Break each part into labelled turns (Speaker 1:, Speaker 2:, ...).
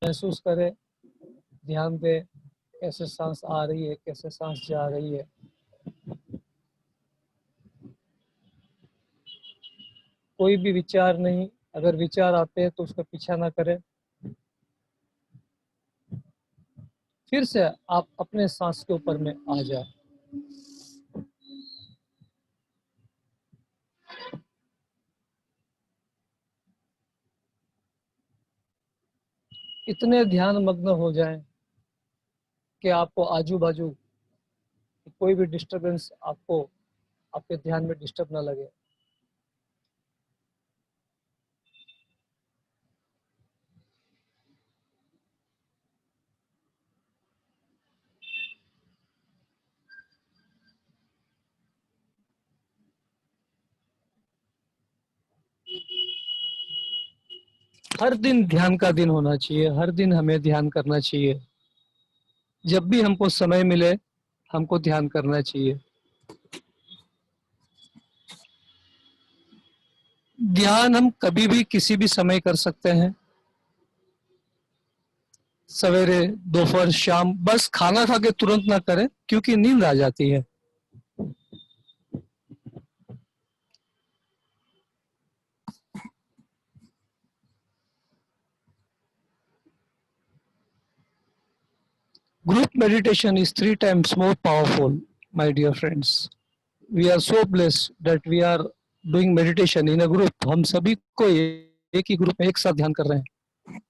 Speaker 1: महसूस करें, ध्यान दें कैसे सांस आ रही है, कैसे सांस जा रही है। कोई भी विचार नहीं, अगर विचार आते हैं तो उसका पीछा ना करें। फिर से आप अपने सांस के ऊपर में आ जाए। इतने ध्यान मग्न हो जाएं कि आपको आजू बाजू कोई भी डिस्टरबेंस आपको आपके ध्यान में डिस्टर्ब ना लगे। हर दिन ध्यान का दिन होना चाहिए, हर दिन हमें ध्यान करना चाहिए। जब भी हमको समय मिले हमको ध्यान करना चाहिए। ध्यान हम कभी भी किसी भी समय कर सकते हैं, सवेरे, दोपहर, शाम। बस खाना खा के तुरंत ना करें क्योंकि नींद आ जाती है। Group meditation is 3 times more powerful, my dear friends. We are so blessed that we are doing meditation in a group. हम सभी को एक ही ग्रुप में एक साथ ध्यान कर रहे हैं।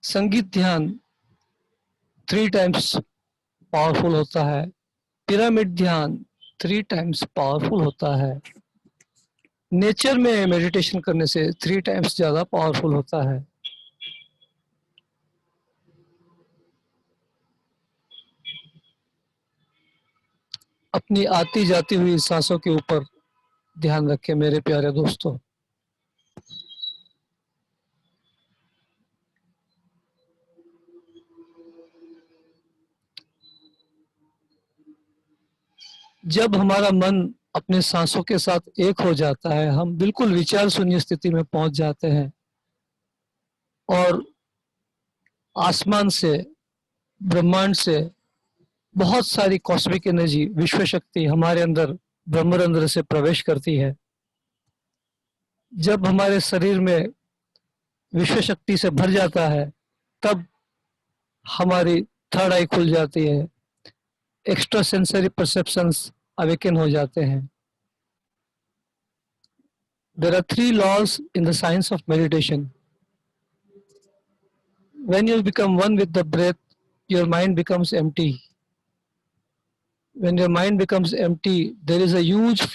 Speaker 1: संगीत ध्यान 3 times पावरफुल होता है। पिरामिड ध्यान 3 times पावरफुल होता है। नेचर में मेडिटेशन करने से 3 times ज्यादा पावरफुल होता है। अपनी आती जाती हुई सांसों के ऊपर ध्यान रखें मेरे प्यारे दोस्तों। जब हमारा मन अपने सांसों के साथ एक हो जाता है, हम बिल्कुल विचार शून्य स्थिति में पहुंच जाते हैं और आसमान से, ब्रह्मांड से बहुत सारी कॉस्मिक एनर्जी, विश्व शक्ति हमारे अंदर ब्रह्मरंध्र से प्रवेश करती है। जब हमारे शरीर में विश्व शक्ति से भर जाता है तब हमारी थर्ड आई खुल जाती है, एक्स्ट्रा सेंसरी परसेप्शंस अवेकन हो जाते हैं। There are 3 laws in the science of meditation. When you become one with the breath, your mind becomes empty. When your mind becomes empty, there is a huge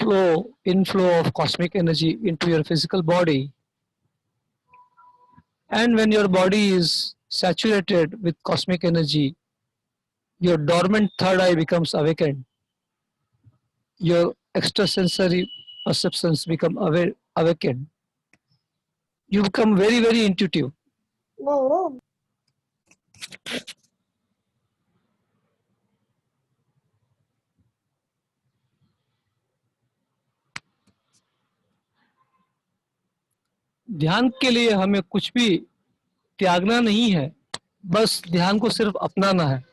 Speaker 1: inflow of cosmic energy into your physical body. And when your body is saturated with cosmic energy, your dormant third eye becomes awakened. Your extrasensory perceptions become awakened. You become very, very intuitive. Whoa. ध्यान के लिए हमें कुछ भी त्यागना नहीं है, बस ध्यान को सिर्फ अपनाना है।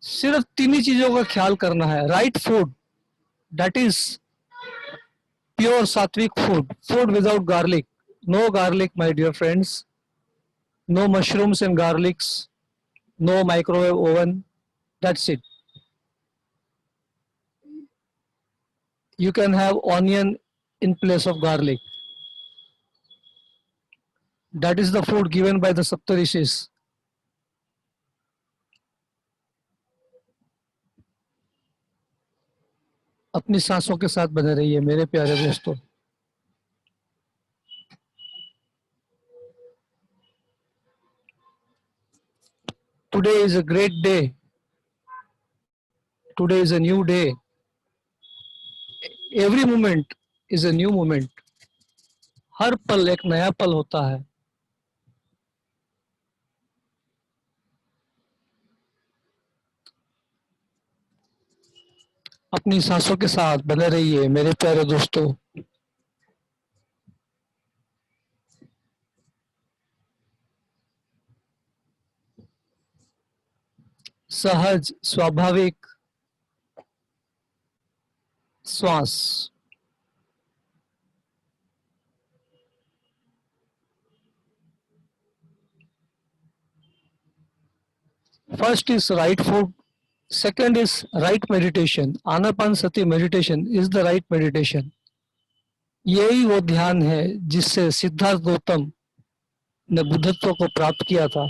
Speaker 1: सिर्फ 3 ही चीजों का ख्याल करना है। Right food, that is pure sattvic food, food without garlic, no garlic my dear friends, no mushrooms and garlics, no microwave oven, that's it. You can have onion in place of garlic. That is the food given by the Saptarishis. अपनी सांसों के साथ बने रहिए मेरे प्यारे दोस्तों। Today is a great day. Today is a new day. Every moment is a new moment. हर पल एक नया पल होता है। अपनी सांसों के साथ बने रहिए मेरे प्यारे दोस्तों। सहज स्वाभाविक श्वास। First is right food, second is right meditation. Anapanasati meditation is the right meditation. यही वो ध्यान है जिससे सिद्धार्थ गौतम ने बुद्धत्व को प्राप्त किया था।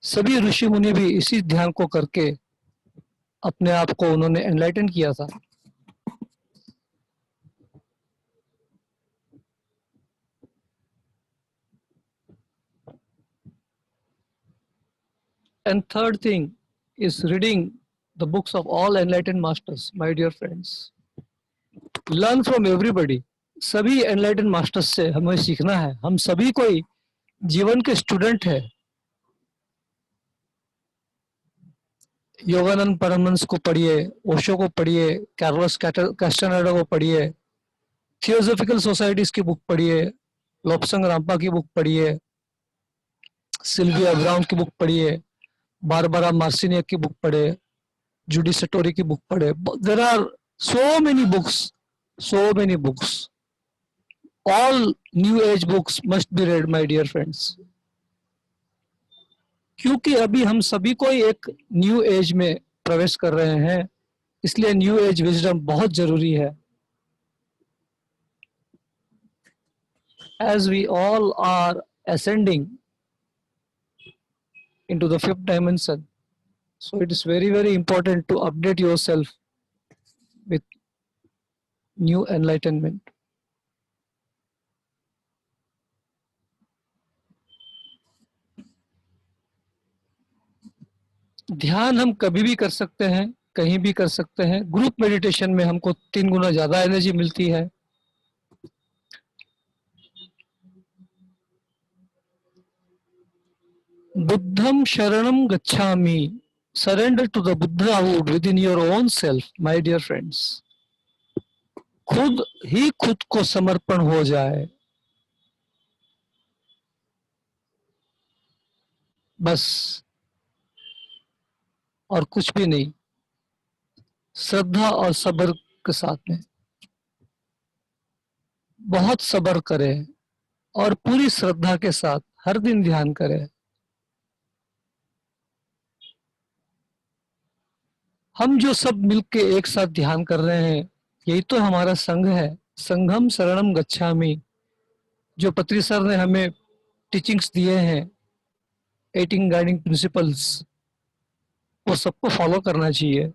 Speaker 1: सभी ऋषि मुनि भी इसी ध्यान को करके अपने आप को उन्होंने एनलाइटन किया था। And third thing is reading the books of all enlightened masters, my dear friends. Learn from everybody. सभी enlightened masters से हमें सीखना है। हम सभी कोई जीवन के स्टूडेंट है। योगानंद परमहंस को पढ़िए, ओशो को पढ़िए, कार्लोस कैस्टानेडा को पढ़िए, थियोसॉफिकल सोसाइटीज की बुक पढ़िए, लोब्संग रामपा की बुक पढ़िए, सिल्विया ब्राउन की बुक पढ़िए, बारबरा मार्सिनियक की बुक पढ़े, जूडी सटोरी की बुक पढ़े। There are so many books. All new age books must be read, my dear friends. क्योंकि अभी हम सभी को एक न्यू एज में प्रवेश कर रहे हैं, इसलिए न्यू एज विजडम बहुत जरूरी है। As we all are ascending into the fifth dimension, so it is very, very important to update yourself with new enlightenment. ध्यान हम कभी भी कर सकते हैं, कहीं भी कर सकते हैं। ग्रुप मेडिटेशन में हमको 3 गुना ज्यादा एनर्जी मिलती है। बुद्धम शरणम गच्छामि, surrender to the Buddhahood within your own self, my dear friends. खुद ही खुद को समर्पण हो जाए, बस, और कुछ भी नहीं। श्रद्धा और सब्र के साथ में बहुत सब्र करें और पूरी श्रद्धा के साथ हर दिन ध्यान करें। हम जो सब मिलके एक साथ ध्यान कर रहे हैं, यही तो हमारा संघ है। संघम शरणम गच्छामि, जो पत्री सर ने हमें टीचिंग्स दिए हैं, 18 गाइडिंग प्रिंसिपल्स, वो सबको फॉलो करना चाहिए।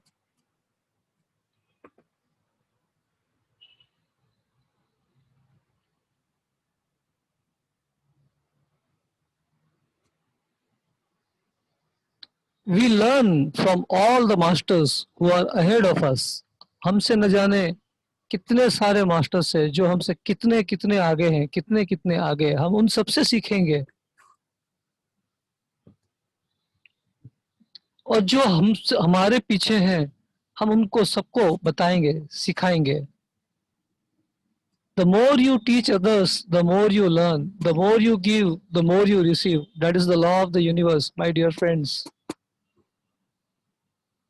Speaker 1: We learn from all the masters who are ahead of us. हमसे न जाने कितने सारे मास्टर्स हैं जो हमसे कितने कितने आगे हैं, कितने कितने आगे। हम उन सबसे सीखेंगे, और जो हम हमारे पीछे हैं, हम उनको सबको बताएंगे, सिखाएंगे। The more you teach others, the more you learn. The more you give, the more you receive. That is the law of the universe, my dear friends.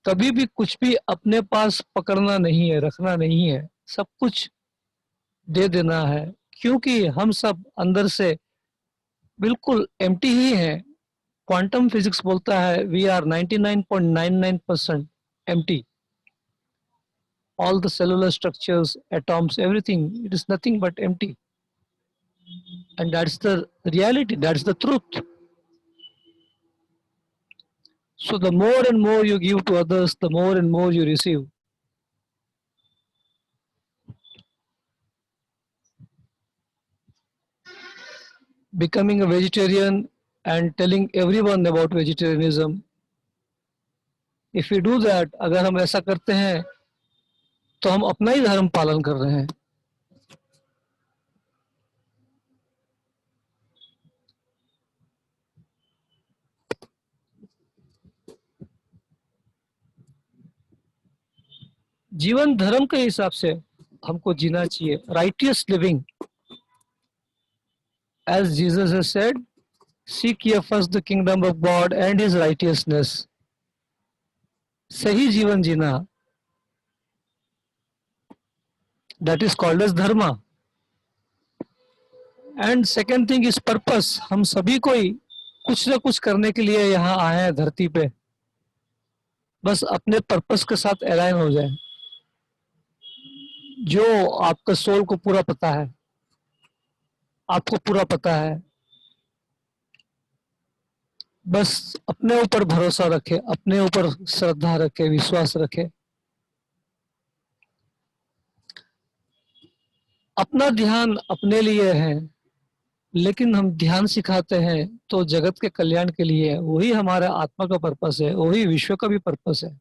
Speaker 1: कभी भी कुछ भी अपने पास पकड़ना नहीं है, रखना नहीं है, सब कुछ दे देना है। क्योंकि हम सब अंदर से बिल्कुल एम्प्टी ही हैं। क्वांटम फिजिक्स बोलता है we are 99.99% empty. All the cellular structures, atoms, everything, it is nothing but empty. And that's the reality, that's the truth. So the more and more you give to others, the more and more you receive. Becoming a vegetarian and telling everyone about vegetarianism, if we do that, अगर हम ऐसा करते हैं तो हम अपना ही धर्म पालन कर रहे हैं। जीवन धर्म के हिसाब से हमको जीना चाहिए, righteous living, as Jesus has said, seek ye first the kingdom of God and his righteousness. सही जीवन जीना, that is called as dharma. And second thing is purpose. हम सभी कोई कुछ ना कुछ करने के लिए यहाँ आए हैं धरती पे, बस अपने पर्पस के साथ अलाइन हो जाए। जो आपका सोल को पूरा पता है, आपको पूरा पता है, बस अपने ऊपर भरोसा रखे, अपने ऊपर श्रद्धा रखे, विश्वास रखे। अपना ध्यान अपने लिए है, लेकिन हम ध्यान सिखाते हैं तो जगत के कल्याण के लिए है। वही हमारा आत्मा का पर्पस है, वही विश्व का भी पर्पस है।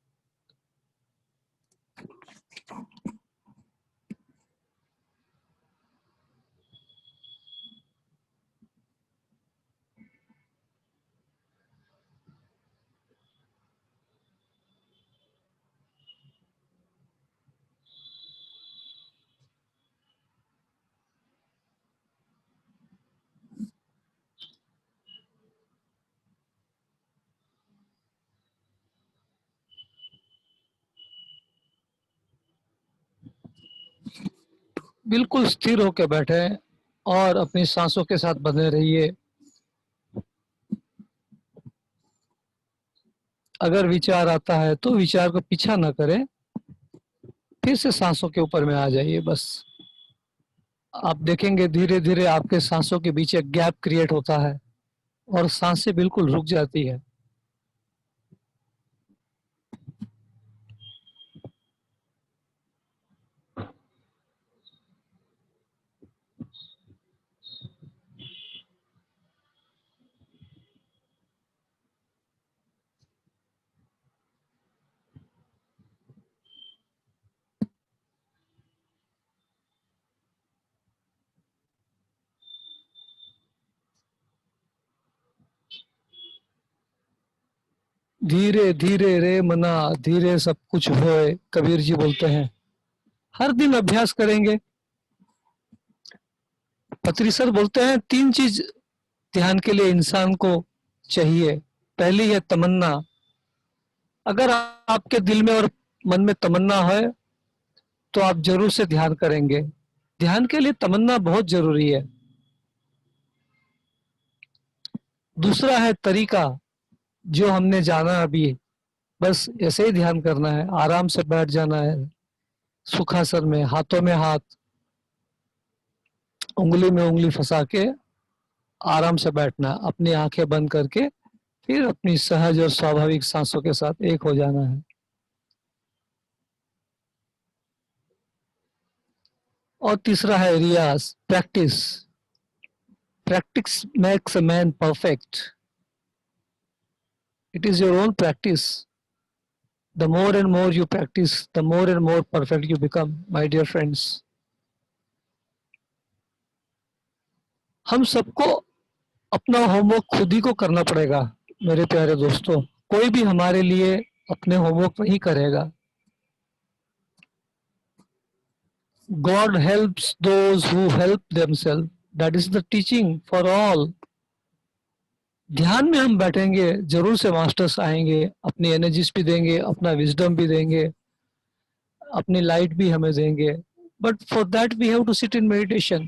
Speaker 1: बिल्कुल स्थिर होकर बैठे और अपनी सांसों के साथ बने रहिए। अगर विचार आता है तो विचार को पीछा ना करें, फिर से सांसों के ऊपर में आ जाइए। बस आप देखेंगे धीरे धीरे आपके सांसों के बीच एक गैप क्रिएट होता है और सांसें बिल्कुल रुक जाती है। धीरे धीरे रे मना, धीरे सब कुछ होए, कबीर जी बोलते हैं। हर दिन अभ्यास करेंगे। पत्री सर बोलते हैं 3 चीज ध्यान के लिए इंसान को चाहिए। पहली है तमन्ना। अगर आपके दिल में और मन में तमन्ना है तो आप जरूर से ध्यान करेंगे। ध्यान के लिए तमन्ना बहुत जरूरी है। दूसरा है तरीका, जो हमने जाना अभी, बस ऐसे ही ध्यान करना है। आराम से बैठ जाना है, सुखासन में, हाथों में हाथ, उंगली में उंगली फंसा के आराम से बैठना, अपनी आंखें बंद करके फिर अपनी सहज और स्वाभाविक सांसों के साथ एक हो जाना है। और तीसरा है रियाज, practice. Practice makes a man perfect. It is your own practice. The more and more you practice, the more and more perfect you become, my dear friends. हम सबको अपना होमवर्क खुद ही को करना पड़ेगा मेरे प्यारे दोस्तों। कोई भी हमारे लिए अपने होमवर्क नहीं करेगा। God helps those who help themselves. That is the teaching for all. ध्यान में हम बैठेंगे, जरूर से मास्टर्स आएंगे, अपनी एनर्जीज भी देंगे, अपना विजडम भी देंगे, अपनी लाइट भी हमें देंगे। But for that we have to sit in meditation.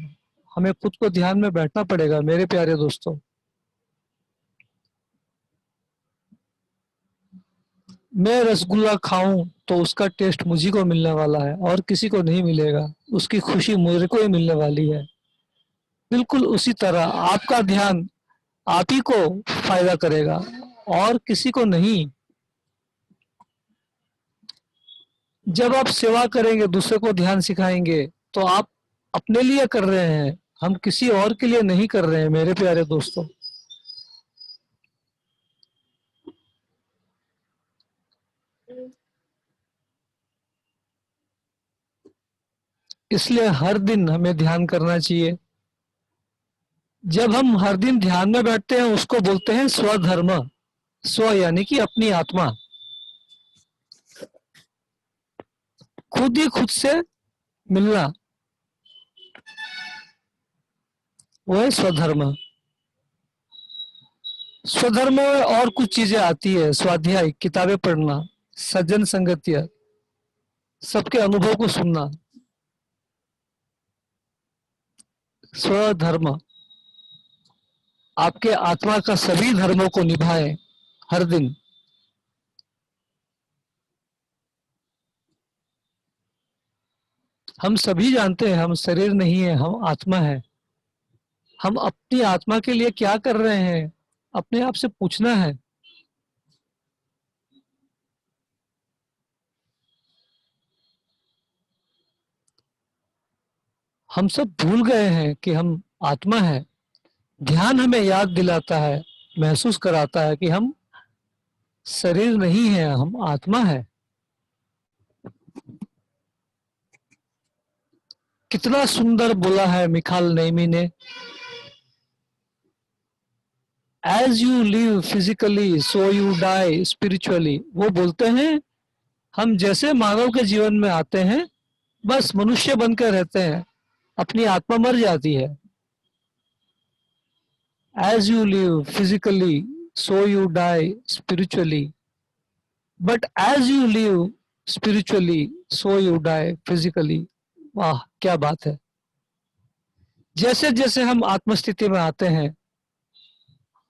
Speaker 1: हमें खुद को ध्यान में बैठना पड़ेगा मेरे प्यारे दोस्तों। मैं रसगुल्ला खाऊं तो उसका टेस्ट मुझी को मिलने वाला है और किसी को नहीं मिलेगा। उसकी खुशी मुझे को ही मिलने वाली है। बिल्कुल उसी तरह आपका ध्यान आप ही को फायदा करेगा और किसी को नहीं। जब आप सेवा करेंगे, दूसरे को ध्यान सिखाएंगे, तो आप अपने लिए कर रहे हैं, हम किसी और के लिए नहीं कर रहे हैं मेरे प्यारे दोस्तों। इसलिए हर दिन हमें ध्यान करना चाहिए। जब हम हर दिन ध्यान में बैठते हैं उसको बोलते हैं स्वधर्म। स्व यानी कि अपनी आत्मा। खुद ही खुद से मिलना, वो है स्वधर्म। स्वधर्म में और कुछ चीजें आती है, स्वाध्याय, किताबें पढ़ना, सज्जन संगतिया, सबके अनुभव को सुनना। स्वधर्म, आपके आत्मा का सभी धर्मों को निभाएं हर दिन। हम सभी जानते हैं हम शरीर नहीं है, हम आत्मा है। हम अपनी आत्मा के लिए क्या कर रहे हैं, अपने आप से पूछना है। हम सब भूल गए हैं कि हम आत्मा है। ध्यान हमें याद दिलाता है, महसूस कराता है कि हम शरीर नहीं है, हम आत्मा है। कितना सुंदर बोला है मिखाल नेमी ने, as you live physically so you die spiritually. वो बोलते हैं हम जैसे मानव के जीवन में आते हैं, बस मनुष्य बनकर रहते हैं, अपनी आत्मा मर जाती है। As you live physically so you die spiritually, but as you live spiritually so you die physically. वाह क्या बात है। जैसे जैसे हम आत्मस्थिति में आते हैं,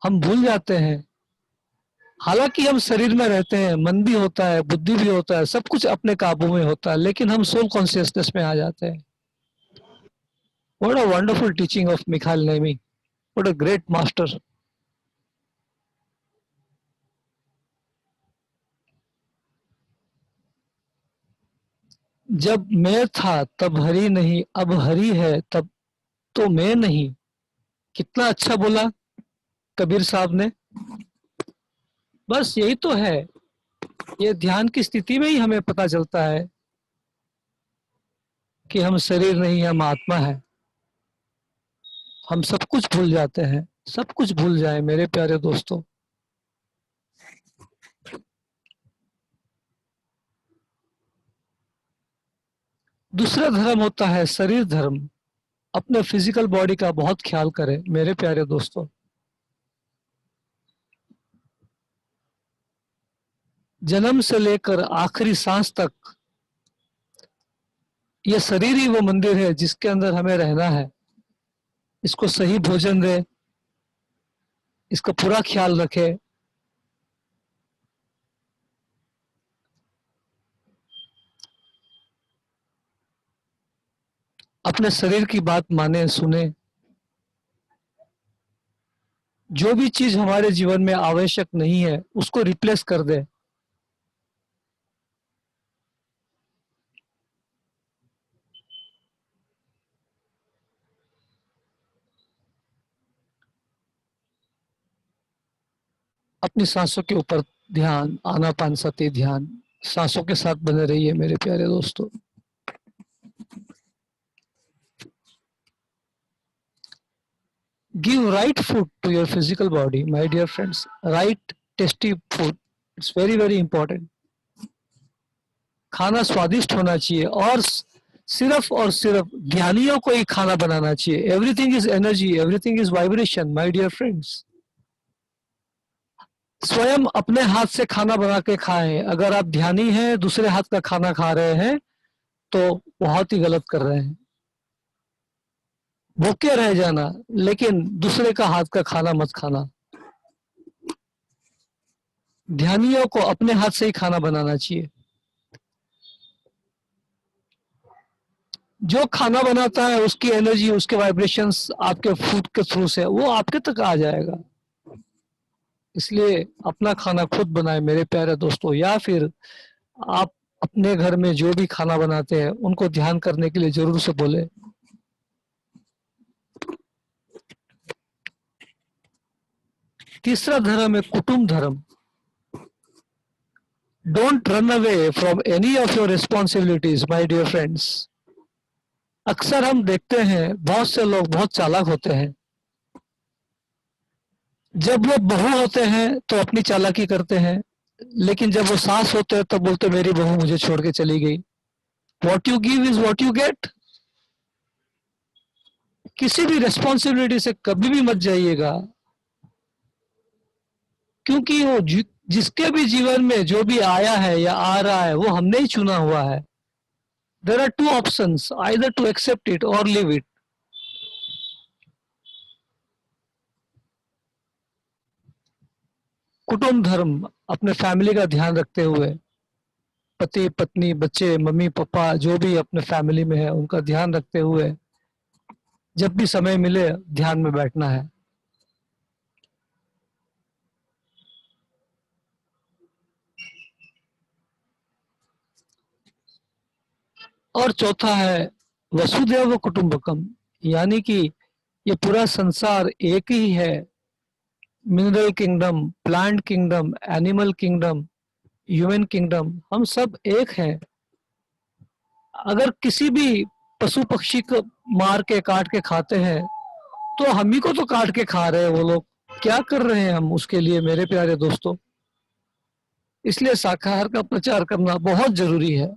Speaker 1: हम भूल जाते हैं। हालांकि हम शरीर में रहते हैं, मन भी होता है, बुद्धि भी होता है, सब कुछ अपने काबू में होता है, लेकिन हम सोल कॉन्शियसनेस में आ जाते हैं। What a wonderful teaching of Mikhail Nemi, what a great master. जब मैं था तब हरि नहीं, अब हरि है तब तो मैं नहीं। कितना अच्छा बोला कबीर साहब ने। बस यही तो है, ये ध्यान की स्थिति में ही हमें पता चलता है कि हम शरीर नहीं, हम आत्मा है। हम सब कुछ भूल जाते हैं, सब कुछ भूल जाए मेरे प्यारे दोस्तों। दूसरा धर्म होता है शरीर धर्म। अपने फिजिकल बॉडी का बहुत ख्याल करें मेरे प्यारे दोस्तों। जन्म से लेकर आखिरी सांस तक ये शरीर ही वो मंदिर है जिसके अंदर हमें रहना है। इसको सही भोजन दे, इसका पूरा ख्याल रखे। अपने शरीर की बात माने, सुने। जो भी चीज हमारे जीवन में आवश्यक नहीं है उसको रिप्लेस कर दे। अपनी सांसों के ऊपर ध्यान, आनापानसती ध्यान, सांसों के साथ बने रहिए मेरे प्यारे दोस्तों। Give right food to your physical body, my dear friends. Right tasty food. It's very very important. खाना स्वादिष्ट होना चाहिए और सिर्फ और सिर्फ ज्ञानियों को ही खाना बनाना चाहिए। Everything is energy, everything is vibration, my dear friends. स्वयं अपने हाथ से खाना बना के खाएं। अगर आप ध्यानी हैं, दूसरे हाथ का खाना खा रहे हैं तो बहुत ही गलत कर रहे हैं। भूखे रह जाना, लेकिन दूसरे का हाथ का खाना मत खाना। ध्यानियों को अपने हाथ से ही खाना बनाना चाहिए। जो खाना बनाता है उसकी एनर्जी, उसके वाइब्रेशंस आपके फूड के थ्रू से वो आपके तक आ जाएगा। इसलिए अपना खाना खुद बनाए मेरे प्यारे दोस्तों। या फिर आप अपने घर में जो भी खाना बनाते हैं उनको ध्यान करने के लिए जरूर से बोले। तीसरा धर्म है कुटुंब धर्म। Don't run away from any of your responsibilities my dear friends. अक्सर हम देखते हैं बहुत से लोग बहुत चालाक होते हैं। जब वो बहू होते हैं तो अपनी चालाकी करते हैं, लेकिन जब वो सास होते हैं तो बोलते मेरी बहू मुझे छोड़ के चली गई। What you give is what you get. किसी भी रेस्पॉन्सिबिलिटी से कभी भी मत जाइएगा, क्योंकि वो जिसके भी जीवन में जो भी आया है या आ रहा है वो हमने ही चुना हुआ है। There are two options, either to accept it or live it. कुटुंब धर्म, अपने फैमिली का ध्यान रखते हुए, पति पत्नी बच्चे मम्मी पापा जो भी अपने फैमिली में है उनका ध्यान रखते हुए जब भी समय मिले ध्यान में बैठना है। और चौथा है वसुधैव कुटुंबकम, यानी कि ये पूरा संसार एक ही है। Mineral kingdom, plant kingdom, animal kingdom, human kingdom, हम सब एक हैं। अगर किसी भी पशु पक्षी को मार के काट के खाते हैं तो हम ही को तो काट के खा रहे हैं वो लोग। क्या कर रहे हैं हम उसके लिए मेरे प्यारे दोस्तों। इसलिए शाकाहार का प्रचार करना बहुत जरूरी है।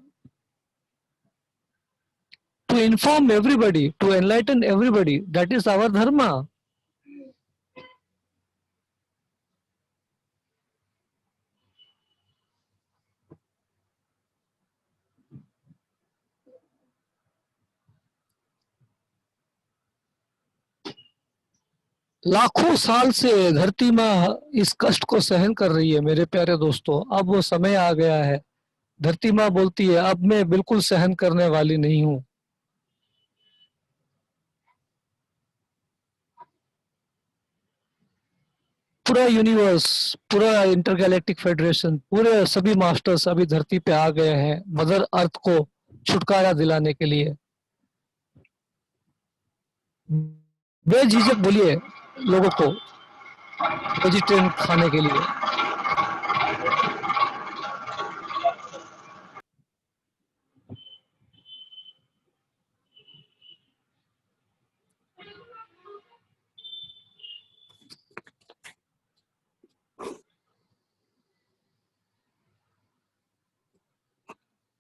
Speaker 1: To inform everybody, to enlighten everybody, that is our dharma. लाखों साल से धरती माँ इस कष्ट को सहन कर रही है मेरे प्यारे दोस्तों। अब वो समय आ गया है, धरती माँ बोलती है अब मैं बिल्कुल सहन करने वाली नहीं हूं। पूरा यूनिवर्स, पूरा इंटरगैलेक्टिक फेडरेशन, पूरे सभी मास्टर्स अभी धरती पे आ गए हैं मदर अर्थ को छुटकारा दिलाने के लिए। बेझिझक बोलिए लोगों को वेजिटेरियन खाने के लिए।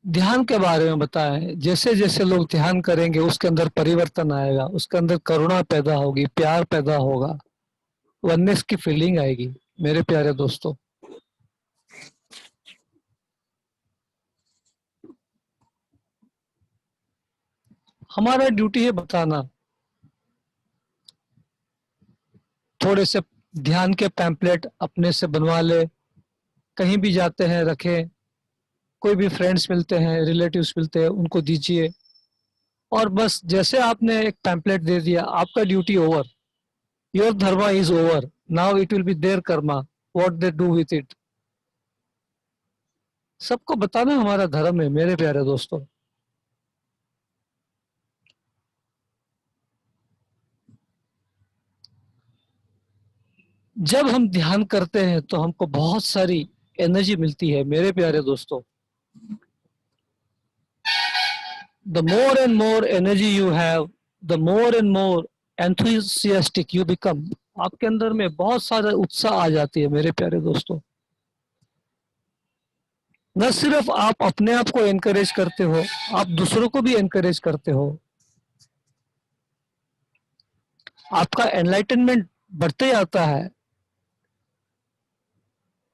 Speaker 1: ध्यान के बारे में बताएं, जैसे जैसे लोग ध्यान करेंगे उसके अंदर परिवर्तन आएगा, उसके अंदर करुणा पैदा होगी, प्यार पैदा होगा, वननेस की फीलिंग आएगी मेरे प्यारे दोस्तों। हमारा ड्यूटी है बताना। थोड़े से ध्यान के पैम्पलेट अपने से बनवा ले, कहीं भी जाते हैं रखें, कोई भी फ्रेंड्स मिलते हैं रिलेटिव्स मिलते हैं उनको दीजिए। और बस जैसे आपने एक पैम्पलेट दे दिया आपका duty over, your dharma is over, now it will be their karma, what they do with it. सबको बताना हमारा धर्म है मेरे प्यारे दोस्तों। जब हम ध्यान करते हैं तो हमको बहुत सारी एनर्जी मिलती है मेरे प्यारे दोस्तों। The more and more energy you have, the more and more enthusiastic you become. आपके अंदर में बहुत सारा उत्साह आ जाती है मेरे प्यारे दोस्तों। न सिर्फ आप अपने आप को एनकरेज करते हो, आप दूसरों को भी एनकरेज करते हो। आपका एनलाइटनमेंट बढ़ते जाता है,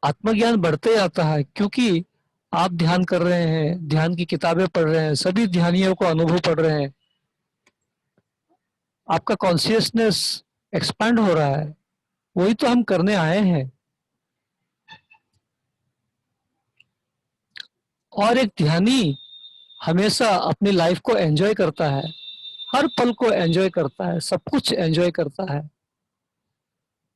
Speaker 1: आत्मज्ञान बढ़ते जाता है, क्योंकि आप ध्यान कर रहे हैं, ध्यान की किताबें पढ़ रहे हैं, सभी ध्यानियों को अनुभव पढ़ रहे हैं। आपका कॉन्शियसनेस एक्सपैंड हो रहा है, वही तो हम करने आए हैं। और एक ध्यानी हमेशा अपनी लाइफ को एंजॉय करता है, हर पल को एंजॉय करता है, सब कुछ एंजॉय करता है।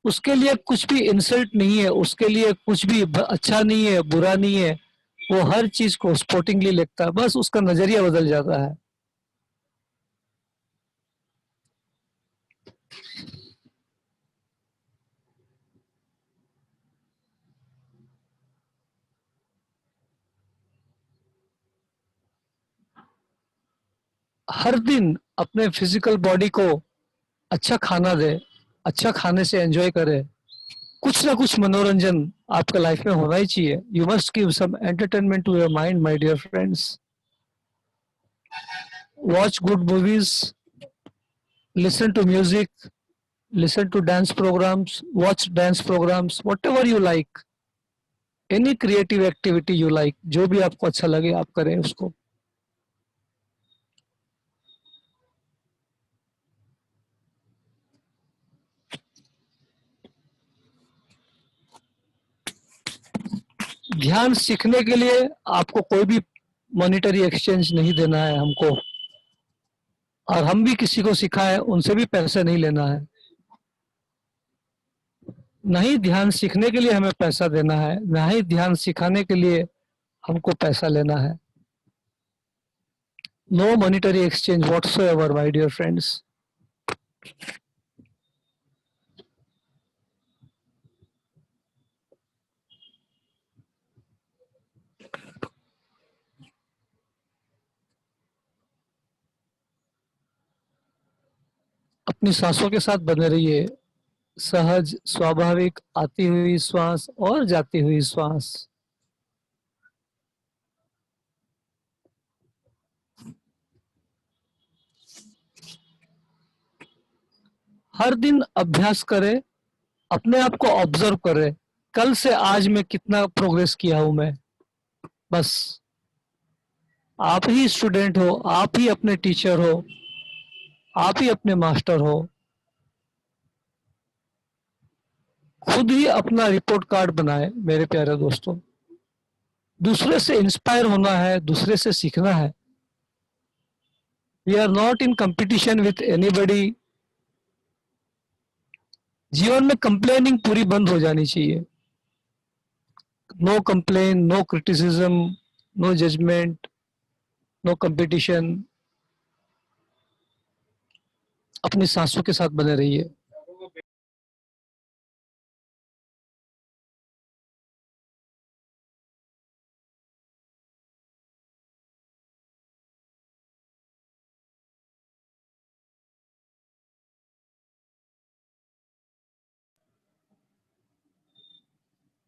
Speaker 1: उसके लिए कुछ भी इंसल्ट नहीं है, उसके लिए कुछ भी अच्छा नहीं है, बुरा नहीं है। वो हर चीज को स्पोर्टिंगली लेता है, बस उसका नजरिया बदल जाता है। हर दिन अपने फिजिकल बॉडी को अच्छा खाना दे, अच्छा खाने से एंजॉय करे। कुछ ना कुछ मनोरंजन आपका लाइफ में होना ही चाहिए। You must give some entertainment to your mind my dear friends. watch good movies, listen to music, listen to dance programs, watch dance programs, whatever you like, any creative activity you like, जो भी आपको अच्छा लगे आप करें उसको. ध्यान सीखने के लिए आपको कोई भी मॉनिटरी एक्सचेंज नहीं देना है हमको, और हम भी किसी को सिखाए उनसे भी पैसे नहीं लेना है. नहीं ध्यान सीखने के लिए हमें पैसा देना है, ना ही ध्यान सिखाने के लिए हमको पैसा लेना है. No monetary exchange whatsoever my dear friends. अपनी सांसों के साथ बने रहिए. सहज, स्वाभाविक आती हुई श्वास और जाती हुई श्वास. हर दिन अभ्यास करें, अपने आप को ऑब्जर्व करें, कल से आज में कितना प्रोग्रेस किया हूं मैं. बस आप ही स्टूडेंट हो, आप ही अपने टीचर हो, आप ही अपने मास्टर हो. खुद ही अपना रिपोर्ट कार्ड बनाए मेरे प्यारे दोस्तों. दूसरे से इंस्पायर होना है, दूसरे से सीखना है. We are not in competition with anybody. जीवन में कंप्लेनिंग पूरी बंद हो जानी चाहिए. No complain, no criticism, no judgement, no competition. अपनी सांसों के साथ बने रहिए.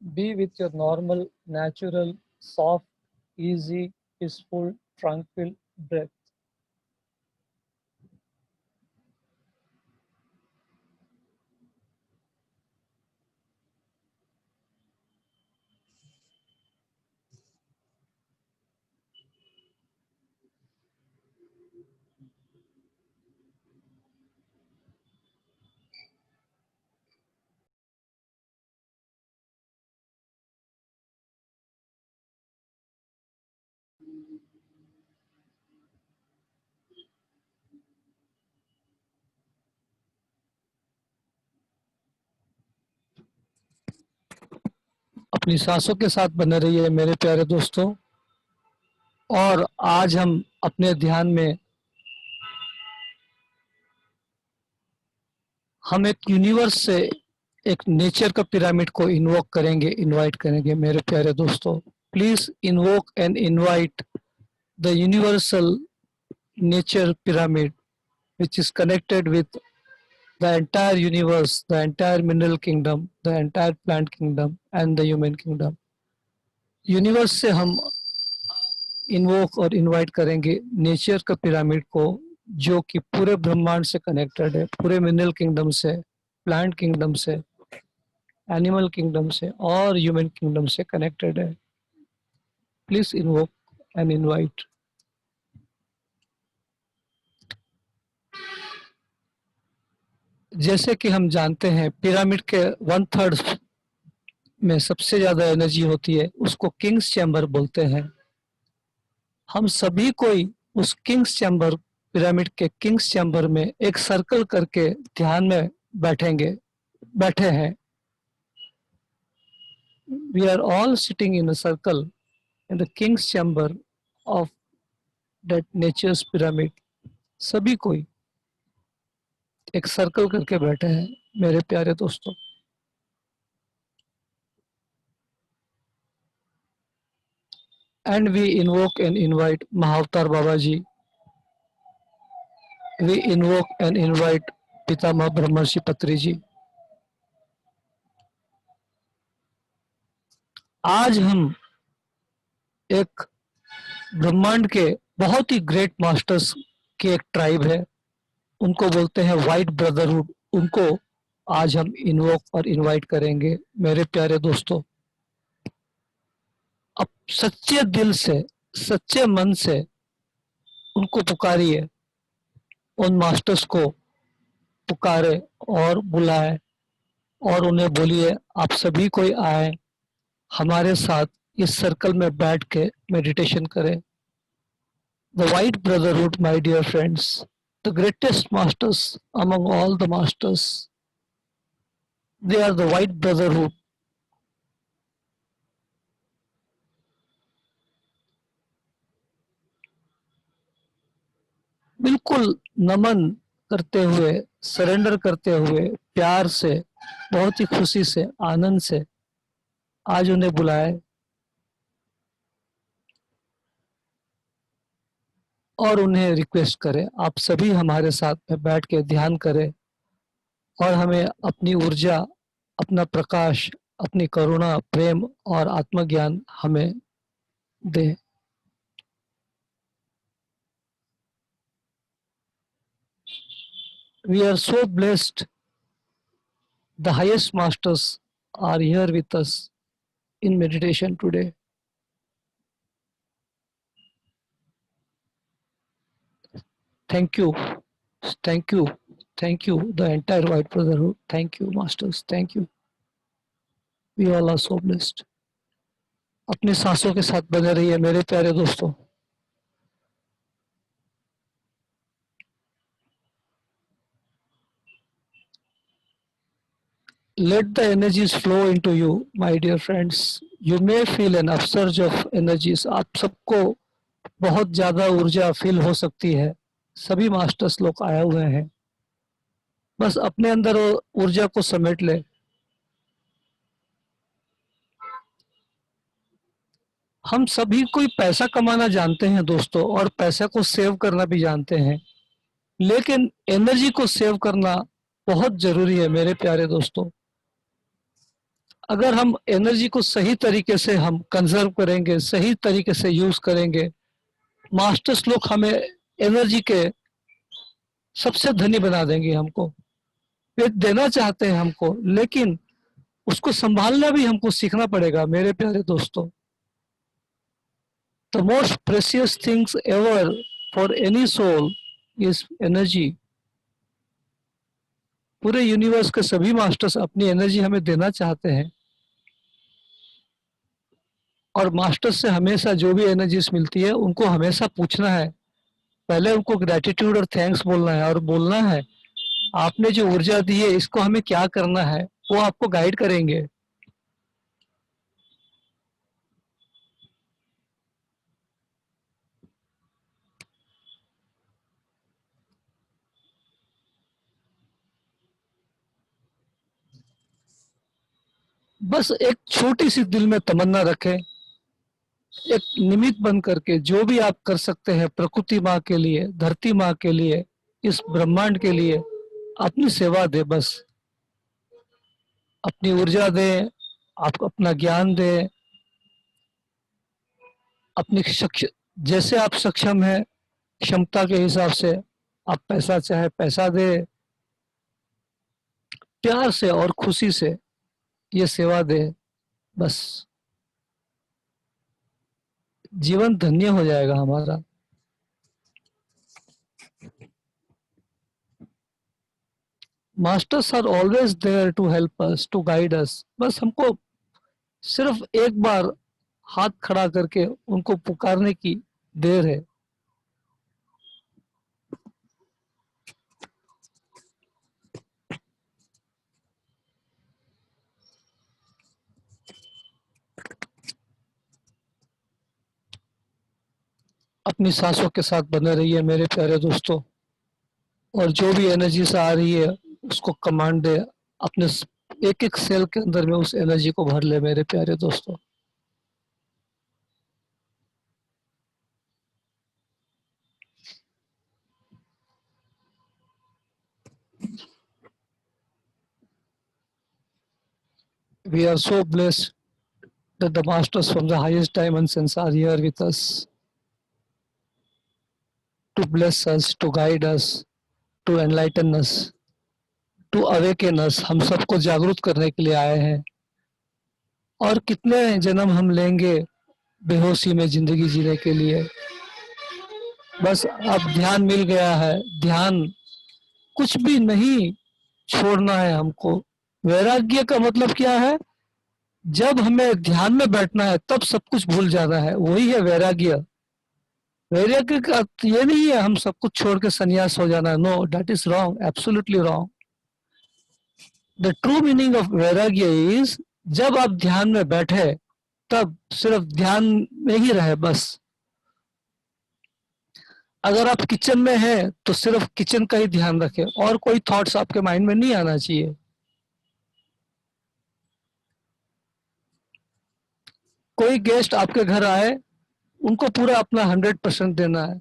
Speaker 1: Be with your normal, natural, soft, easy, peaceful, tranquil breath. अपनी सांसों के साथ बने रहिए मेरे प्यारे दोस्तों. और आज हम अपने ध्यान में हम एक यूनिवर्स से एक नेचर का पिरामिड को इन्वोक करेंगे, इनवाइट करेंगे मेरे प्यारे दोस्तों. Please invoke and invite the universal nature pyramid which is connected with the entire universe, the entire mineral kingdom, the entire plant kingdom and the human kingdom. Universe से हम invoke और invite करेंगे nature का pyramid को, जो कि पूरे ब्रह्मांड से कनेक्टेड है, पूरे मिनरल किंगडम से, प्लांट किंगडम से, एनिमल किंगडम से और ह्यूमन किंगडम से कनेक्टेड है. Please invoke and invite. जैसे कि हम जानते हैं पिरामिड के 1/3 में सबसे ज्यादा एनर्जी होती है, उसको किंग्स चैम्बर बोलते हैं. हम सभी कोई उस किंग्स चैम्बर, पिरामिड के किंग्स चैम्बर में एक सर्कल करके ध्यान में बैठे हैं. We are all sitting in a circle in the king's chamber of that nature's pyramid. सभी कोई एक सर्कल करके बैठे हैं मेरे प्यारे दोस्तों. And we invoke and invite Mahavtar Babaji. We invoke and invite Pitamah Brahmarshi Patri जी. आज हम एक ब्रह्मांड के बहुत ही ग्रेट मास्टर्स की एक ट्राइब है, उनको बोलते हैं वाइट ब्रदरहुड। उनको आज हम इन्वोक और इनवाइट करेंगे। मेरे प्यारे दोस्तों, अब सच्चे दिल से, सच्चे मन से उनको पुकारिए, उन मास्टर्स को पुकारे और बुलाए और उन्हें बोलिए आप सभी कोई आए, हमारे साथ इस सर्कल में बैठ के मेडिटेशन करें। The white brotherhood, my dear friends, the greatest masters among all the masters, they are the white brotherhood. बिल्कुल नमन करते हुए, सरेंडर करते हुए, प्यार से, बहुत ही खुशी से, आनंद से आज उन्हें बुलाए और उन्हें रिक्वेस्ट करें आप सभी हमारे साथ में बैठ के ध्यान करें और हमें अपनी ऊर्जा, अपना प्रकाश, अपनी करुणा, प्रेम और आत्मज्ञान हमें दें। We are so blessed. The highest masters are here with us in meditation today. Thank you. Thank you. Thank you, the entire White Brotherhood. Thank you, masters. Thank you. We all are so blessed. अपनी सांसों के साथ बने रहिए मेरे प्यारे दोस्तों। Let the energies flow into you, my dear friends. You may feel an upsurge of energies. आप सबको बहुत ज्यादा ऊर्जा फील हो सकती है। सभी मास्टर्स लोग आए हुए हैं, बस अपने अंदर वो ऊर्जा को समेट ले। हम सभी कोई पैसा कमाना जानते हैं दोस्तों, और पैसा को सेव करना भी जानते हैं, लेकिन एनर्जी को सेव करना बहुत जरूरी है मेरे प्यारे दोस्तों। अगर हम एनर्जी को सही तरीके से हम कंजर्व करेंगे, सही तरीके से यूज करेंगे, मास्टर्स लोग हमें एनर्जी के सबसे धनी बना देंगे हमको। वे देना चाहते हैं हमको, लेकिन उसको संभालना भी हमको सीखना पड़ेगा मेरे प्यारे दोस्तों। The most precious things ever for any soul is energy. पूरे यूनिवर्स के सभी मास्टर्स अपनी एनर्जी हमें देना चाहते हैं, और मास्टर्स से हमेशा जो भी एनर्जीज मिलती है उनको हमेशा पूछना है, पहले उनको ग्रेटिट्यूड और थैंक्स बोलना है, और बोलना है आपने जो ऊर्जा दी है इसको हमें क्या करना है, वो आपको गाइड करेंगे। बस एक छोटी सी दिल में तमन्ना रखें, एक निमित्त बन करके जो भी आप कर सकते हैं प्रकृति माँ के लिए, धरती माँ के लिए, इस ब्रह्मांड के लिए अपनी सेवा दे। बस अपनी ऊर्जा दें, आप अपना ज्ञान दें, अपनी जैसे आप सक्षम है क्षमता के हिसाब से आप पैसा चाहे पैसा दे, प्यार से और खुशी से ये सेवा दे। बस जीवन धन्य हो जाएगा हमारा। Masters are always there to help us, to guide us. बस हमको सिर्फ एक बार हाथ खड़ा करके उनको पुकारने की देर है। अपनी सांसों के साथ बने रहिए मेरे प्यारे दोस्तों, और जो भी एनर्जी से आ रही है उसको कमांड दे, अपने एक एक सेल के अंदर में उस एनर्जी को भर ले मेरे प्यारे दोस्तों। We are so blessed that the masters from the highest dimensions are here with us. to bless us, to guide us, to enlighten us, to awaken us. हम सबको जागरूक करने के लिए आए हैं। और कितने जन्म हम लेंगे बेहोशी में जिंदगी जीने के लिए। बस अब ध्यान मिल गया है, ध्यान कुछ भी नहीं छोड़ना है हमको। वैराग्य का मतलब क्या है? जब हमें ध्यान में बैठना है तब सब कुछ भूल जाना है, वही है वैराग्य। वैराग्य का अर्थ ये नहीं है हम सब कुछ छोड़ के संन्यास हो जाना। No, that is wrong, absolutely wrong. The true meaning of vairagya is जब आप ध्यान में बैठे तब सिर्फ ध्यान में ही रहे बस। अगर आप किचन में हैं तो सिर्फ किचन का ही ध्यान रखें और कोई थॉट्स आपके माइंड में नहीं आना चाहिए। कोई गेस्ट आपके घर आए, उनको पूरा अपना 100% देना है।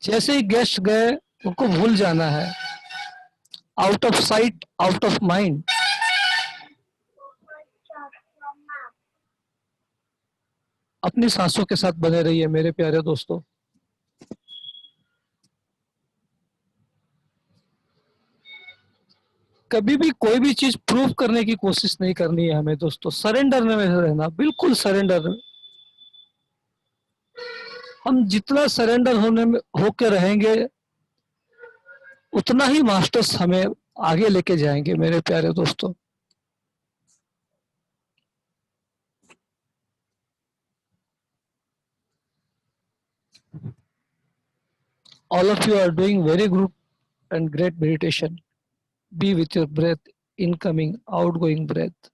Speaker 1: जैसे ही गेस्ट गए उनको भूल जाना है। Out of sight out of mind. अपनी सांसों के साथ बने रहिए मेरे प्यारे दोस्तों। कभी भी कोई भी चीज प्रूव करने की कोशिश नहीं करनी है हमें दोस्तों। सरेंडर में रहना, बिल्कुल सरेंडर में। हम जितना सरेंडर होने में होके रहेंगे उतना ही मास्टर्स हमें आगे लेके जाएंगे मेरे प्यारे दोस्तों। All of you are doing very good and great meditation. Be with your breath, incoming, outgoing breath.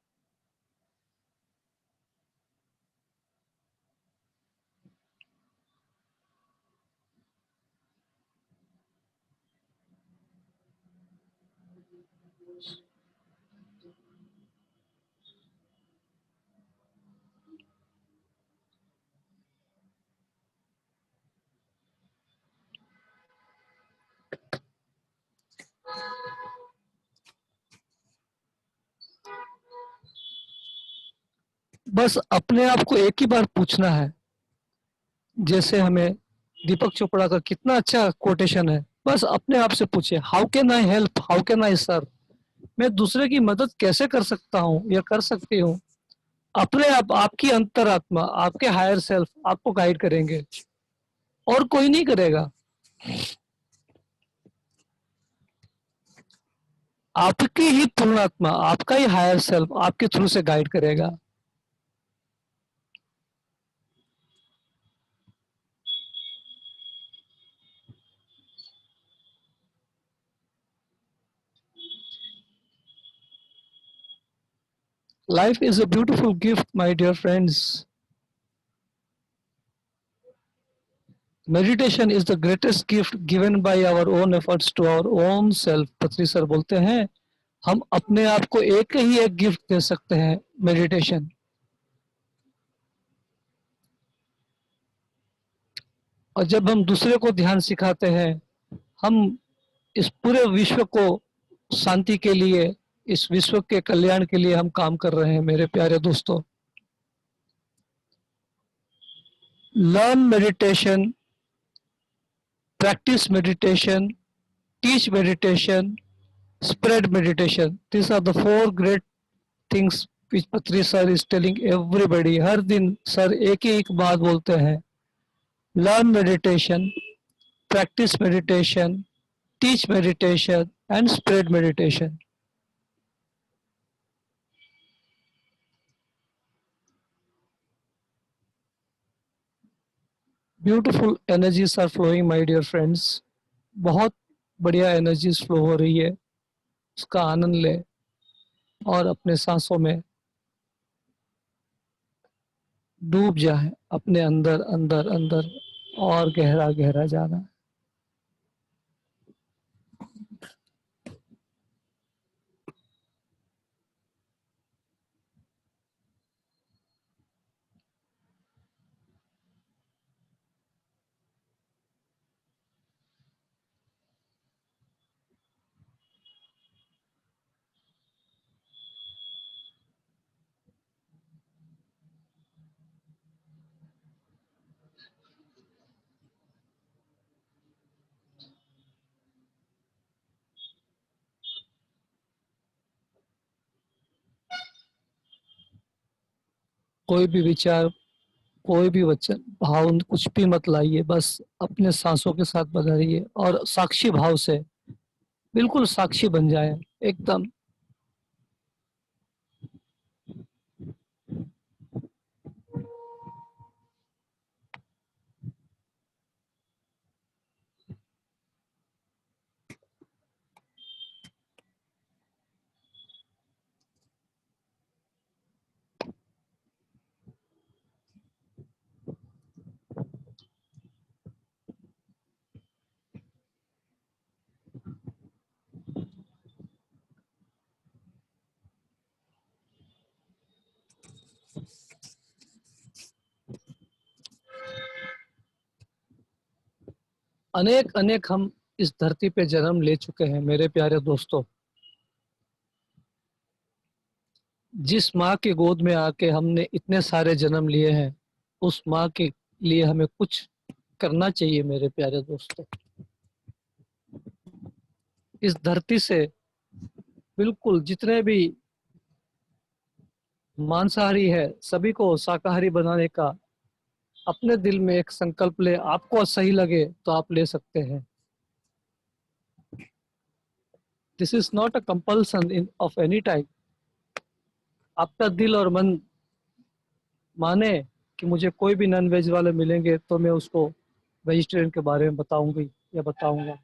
Speaker 1: बस अपने आप को एक ही बार पूछना है, जैसे हमें दीपक चोपड़ा का कितना अच्छा कोटेशन है। बस अपने आप से पूछिए, how can I help, how can I serve. मैं दूसरे की मदद कैसे कर सकता हूँ या कर सकती हूँ। अपने आप, आपकी अंतरात्मा, आपके हायर सेल्फ आपको गाइड करेंगे और कोई नहीं करेगा। आपकी ही पूर्णात्मा, आपका ही हायर सेल्फ आपके थ्रू से गाइड करेगा। Life is a beautiful gift, my dear friends. Meditation is the greatest gift given by our own efforts to our own self. पत्री सर बोलते हैं, हम अपने आप को एक ही एक गिफ्ट दे सकते हैं, मेडिटेशन। और जब हम दूसरे को ध्यान सिखाते हैं, हम इस पूरे विश्व को शांति के लिए, इस विश्व के कल्याण के लिए हम काम कर रहे हैं मेरे प्यारे दोस्तों। Learn meditation, practice meditation, teach meditation, spread meditation. These are the four great things which Patri sir is telling everybody. हर दिन सर एक ही एक बात बोलते हैं, learn meditation, practice meditation, teach meditation and spread meditation. Beautiful energies are flowing, my dear friends. बहुत बढ़िया energies flow हो रही है, उसका आनंद ले और अपने सांसों में डूब जाए, अपने अंदर अंदर अंदर और गहरा गहरा जाना। कोई भी विचार, कोई भी वचन, भाव कुछ भी मत लाइए, बस अपने सांसों के साथ बना रहिए और साक्षी भाव से बिल्कुल साक्षी बन जाए एकदम। अनेक अनेक हम इस धरती पे जन्म ले चुके हैं मेरे प्यारे दोस्तों। जिस माँ की गोद में आके हमने इतने सारे जन्म लिए हैं, उस माँ के लिए हमें कुछ करना चाहिए मेरे प्यारे दोस्तों। इस धरती से बिल्कुल जितने भी मांसाहारी है सभी को शाकाहारी बनाने का अपने दिल में एक संकल्प ले। आपको सही लगे तो आप ले सकते हैं। This is not a compulsion in of any type. आपका दिल और मन माने कि मुझे कोई भी नॉन वेज वाले मिलेंगे तो मैं उसको वेजिटेरियन के बारे में बताऊंगी या बताऊंगा।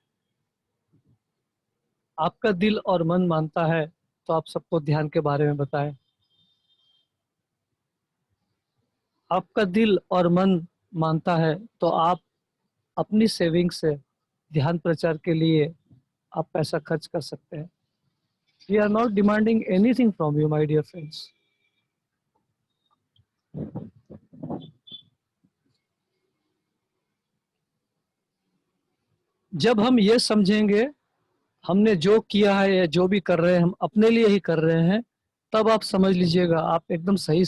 Speaker 1: आपका दिल और मन मानता है तो आप सबको ध्यान के बारे में बताएं। आपका दिल और मन मानता है तो आप अपनी सेविंग से ध्यान प्रचार के लिए आप पैसा खर्च कर सकते हैं। We are not demanding anything from you my dear friends. जब हम ये समझेंगे हमने जो किया है या जो भी कर रहे हैं हम अपने लिए ही कर रहे हैं, तब आप समझ लीजिएगा आप एकदम सही।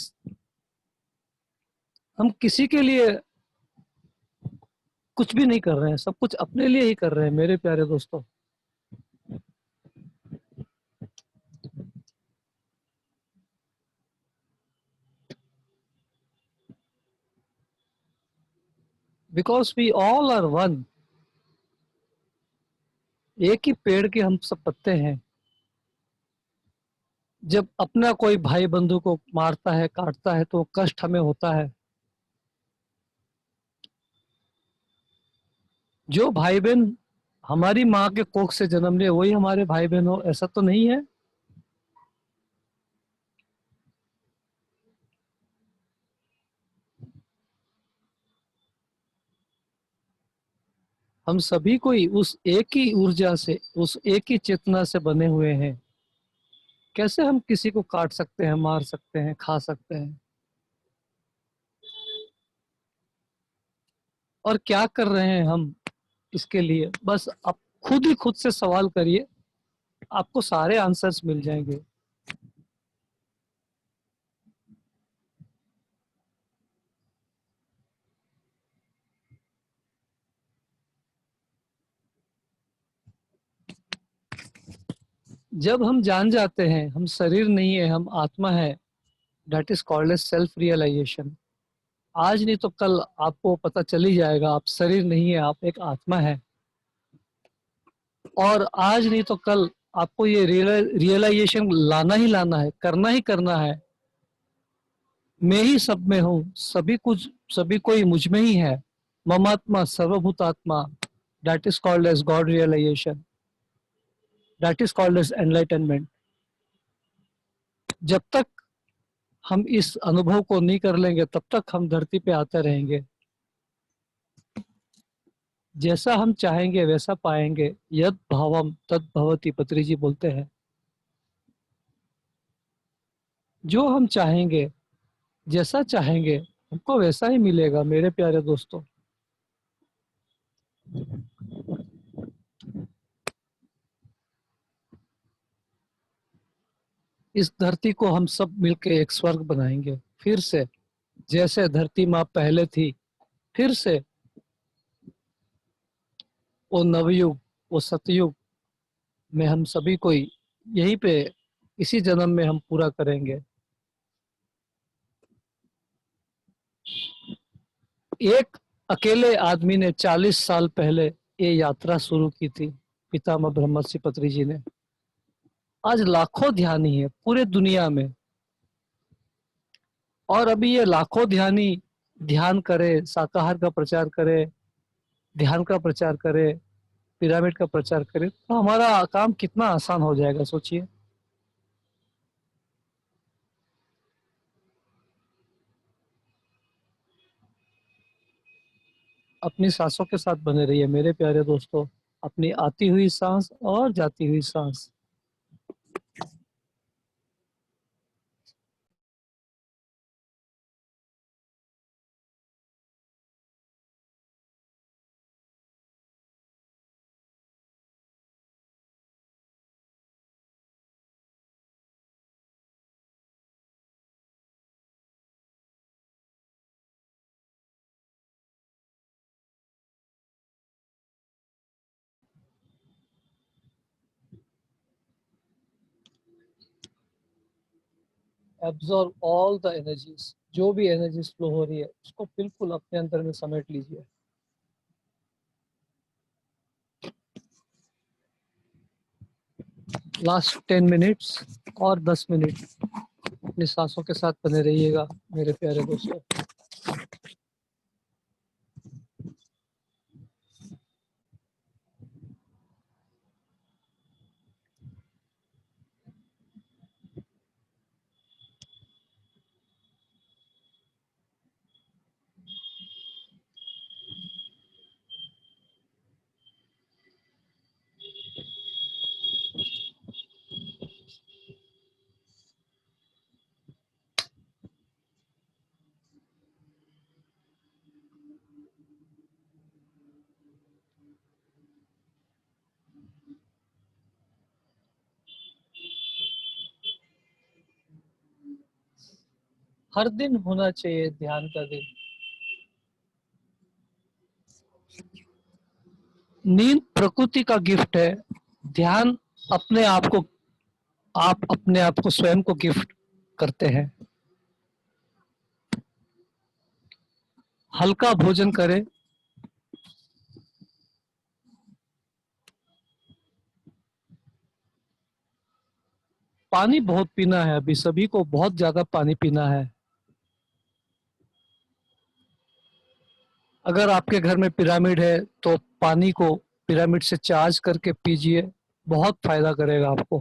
Speaker 1: हम किसी के लिए कुछ भी नहीं कर रहे हैं, सब कुछ अपने लिए ही कर रहे हैं मेरे प्यारे दोस्तों। Because we all are one. एक ही पेड़ के हम सब पत्ते हैं। जब अपना कोई भाई बंधु को मारता है काटता है तो कष्ट हमें होता है। जो भाई बहन हमारी माँ के कोख से जन्म लिए वही हमारे भाई बहन हो, ऐसा तो नहीं है। हम सभी कोई उस एक ही ऊर्जा से, उस एक ही चेतना से बने हुए हैं। कैसे हम किसी को काट सकते हैं, मार सकते हैं, खा सकते हैं? और क्या कर रहे हैं हम इसके लिए? बस आप खुद ही खुद से सवाल करिए, आपको सारे आंसर्स मिल जाएंगे। जब हम जान जाते हैं हम शरीर नहीं है, हम आत्मा है, that is called as self realisation. आज नहीं तो कल आपको पता चल ही जाएगा आप शरीर नहीं है, आप एक आत्मा है। और आज नहीं तो कल आपको ये रियलाइजेशन लाना ही लाना है, करना ही करना है। मैं ही सब में हूँ, सभी कुछ सभी कोई मुझ में ही है। ममात्मा सर्वभूतात्मा, that is called as God realization, that is called as enlightenment. जब तक हम इस अनुभव को नहीं कर लेंगे तब तक हम धरती पे आते रहेंगे। जैसा हम चाहेंगे वैसा पाएंगे, यद भावम तद भवति, पत्री जी बोलते हैं। जो हम चाहेंगे, जैसा चाहेंगे हमको वैसा ही मिलेगा मेरे प्यारे दोस्तों। इस धरती को हम सब मिलके एक स्वर्ग बनाएंगे फिर से। जैसे धरती माँ पहले थी, फिर से वो नवयुग, वो सतयुग में हम सभी कोई यहीं पे इसी जन्म में हम पूरा करेंगे। एक अकेले आदमी ने 40 साल पहले ये यात्रा शुरू की थी, पितामह ब्रह्मर्षि पतंजलि जी ने। आज लाखों ध्यानी है पूरे दुनिया में, और अभी ये लाखों ध्यानी ध्यान करे, शाकाहार का प्रचार करे, ध्यान का प्रचार करे, पिरामिड का प्रचार करे, तो हमारा काम कितना आसान हो जाएगा, सोचिए। अपनी सांसों के साथ बने रहिए मेरे प्यारे दोस्तों, अपनी आती हुई सांस और जाती हुई सांस। एब्जॉर्ब ऑल द एनर्जीज, जो भी एनर्जीज फ्लो हो रही है उसको बिल्कुल अपने अंदर में समेट लीजिए। लास्ट 10 मिनट्स और 10 मिनट अपनी सांसों के साथ बने रहिएगा मेरे प्यारे दोस्तों। हर दिन होना चाहिए ध्यान का दिन। नींद प्रकृति का गिफ्ट है, ध्यान अपने आप को, आप अपने आप को स्वयं को गिफ्ट करते हैं। हल्का भोजन करें, पानी बहुत पीना है, अभी सभी को बहुत ज्यादा पानी पीना है। अगर आपके घर में पिरामिड है तो पानी को पिरामिड से चार्ज करके पीजिए, बहुत फायदा करेगा आपको।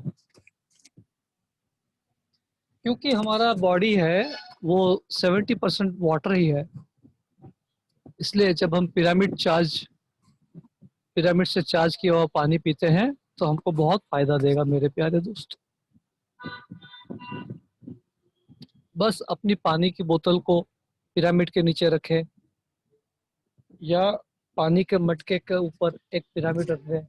Speaker 1: क्योंकि हमारा बॉडी है वो 70% वाटर ही है, इसलिए जब हम पिरामिड से चार्ज किया हुआ पानी पीते हैं तो हमको बहुत फायदा देगा मेरे प्यारे दोस्त। बस अपनी पानी की बोतल को पिरामिड के नीचे रखें, या पानी के मटके के ऊपर एक पिरामिड रख दें।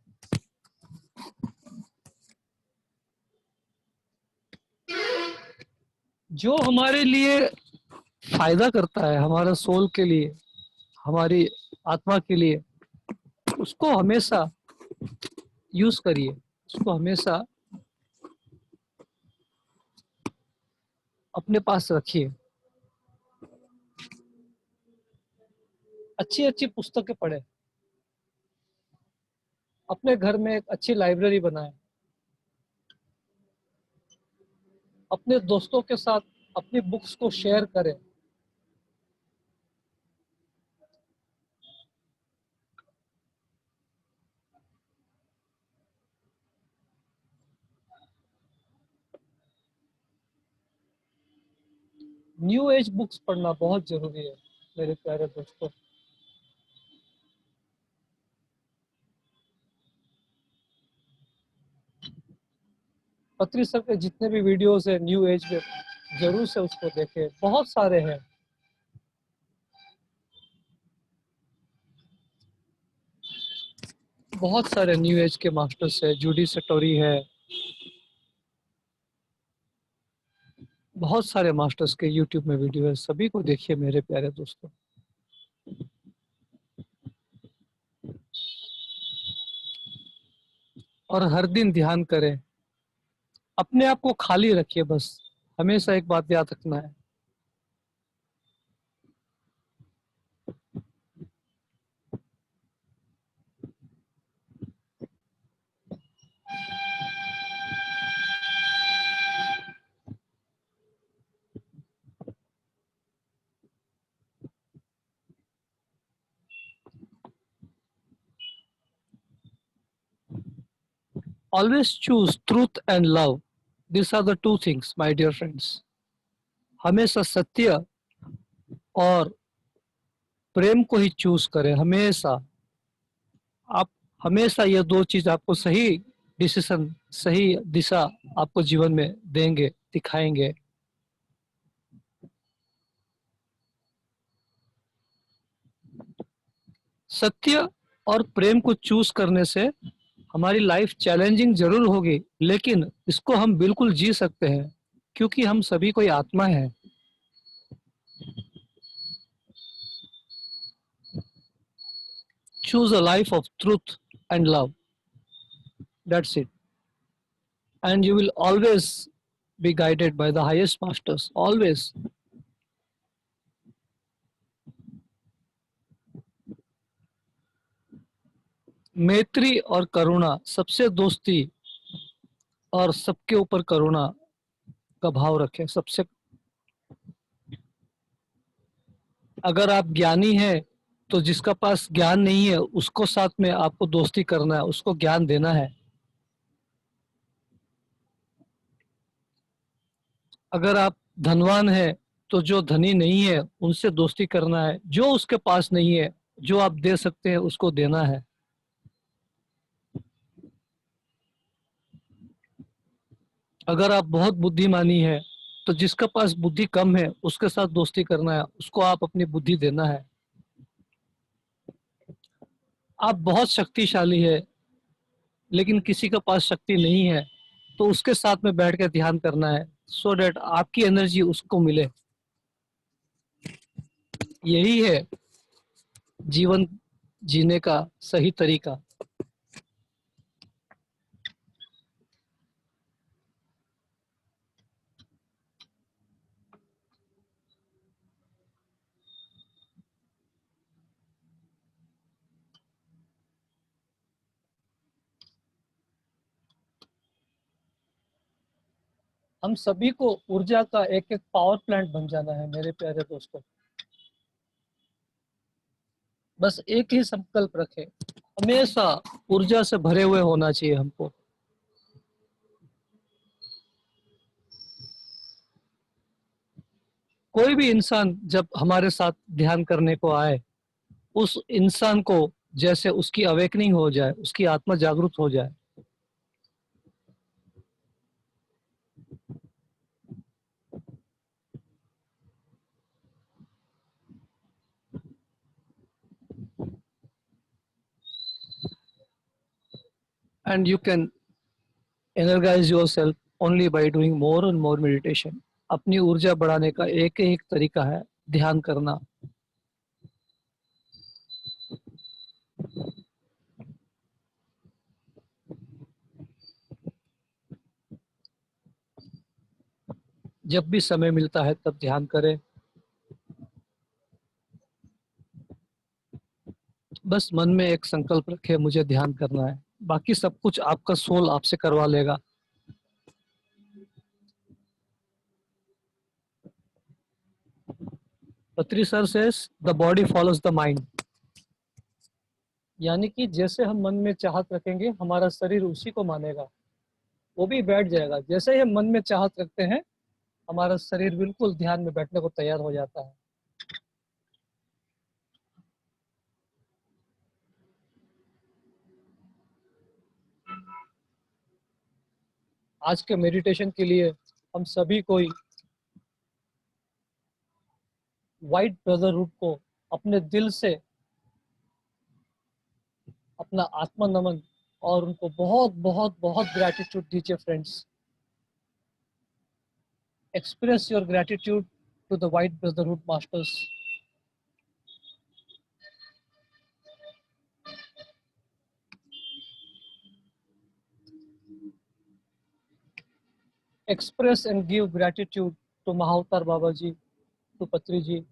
Speaker 1: जो हमारे लिए फायदा करता है, हमारा सोल के लिए, हमारी आत्मा के लिए, उसको हमेशा यूज करिए, उसको हमेशा अपने पास रखिए। अच्छी अच्छी पुस्तकें पढ़े, अपने घर में एक अच्छी लाइब्रेरी बनाए, अपने दोस्तों के साथ अपनी बुक्स को शेयर करें। न्यू एज बुक्स पढ़ना बहुत जरूरी है मेरे प्यारे दोस्तों। पत्री सर के जितने भी वीडियोस है न्यू एज में, जरूर से उसको देखें, बहुत सारे हैं। बहुत सारे न्यू एज के मास्टर्स है, जूडी सटोरी है, बहुत सारे मास्टर्स के यूट्यूब में वीडियो है, सभी को देखिए मेरे प्यारे दोस्तों। और हर दिन ध्यान करें, अपने आप को खाली रखिए, बस हमेशा एक बात याद रखना है, always choose truth and love. These are the two things, my dear friends. हमेशा सत्य और प्रेम को ही चूज करें हमेशा। आप हमेशा ये दो चीज आपको सही डिसीजन, सही दिशा आपको जीवन में देंगे, दिखाएंगे। सत्य और प्रेम को चूज करने से हमारी लाइफ चैलेंजिंग जरूर होगी, लेकिन इसको हम बिल्कुल जी सकते हैं, क्योंकि हम सभी कोई आत्मा है। Choose a life of truth and love. That's it. And you will always be guided by the highest masters. Always. मैत्री और करुणा, सबसे दोस्ती और सबके ऊपर करुणा का भाव रखें। सबसे, अगर आप ज्ञानी हैं तो जिसका पास ज्ञान नहीं है उसको साथ में आपको दोस्ती करना है, उसको ज्ञान देना है। अगर आप धनवान हैं तो जो धनी नहीं है उनसे दोस्ती करना है। जो उसके पास नहीं है, जो आप दे सकते हैं उसको देना है। अगर आप बहुत बुद्धिमानी है तो जिसके पास बुद्धि कम है उसके साथ दोस्ती करना है, उसको आप अपनी बुद्धि देना है। आप बहुत शक्तिशाली है लेकिन किसी के पास शक्ति नहीं है तो उसके साथ में बैठ कर ध्यान करना है, सो डेट आपकी एनर्जी उसको मिले। यही है जीवन जीने का सही तरीका। हम सभी को ऊर्जा का एक एक पावर प्लांट बन जाना है मेरे प्यारे दोस्तों। बस एक ही संकल्प रखें, हमेशा ऊर्जा से भरे हुए होना चाहिए हमको। कोई भी इंसान जब हमारे साथ ध्यान करने को आए, उस इंसान को जैसे उसकी अवेकनिंग हो जाए, उसकी आत्मा जागरूक हो जाए। And you can energize yourself only by doing more and more meditation. अपनी ऊर्जा बढ़ाने का एक ही एक तरीका है ध्यान करना। जब भी समय मिलता है तब ध्यान करें। बस मन में एक संकल्प रखे, मुझे ध्यान करना है, बाकी सब कुछ आपका सोल आपसे करवा लेगा। पत्री sir says the body follows the mind, यानी कि जैसे हम मन में चाहत रखेंगे हमारा शरीर उसी को मानेगा, वो भी बैठ जाएगा। जैसे ही हम मन में चाहत रखते हैं हमारा शरीर बिल्कुल ध्यान में बैठने को तैयार हो जाता है। आज के मेडिटेशन के लिए हम सभी कोई व्हाइट ब्रदरहुड को अपने दिल से अपना आत्मा नमन और उनको बहुत बहुत बहुत ग्रैटिट्यूड दीजिए friends. Express your gratitude to the white brotherhood masters. Express and give gratitude to Mahavatar Baba ji, to Patri ji.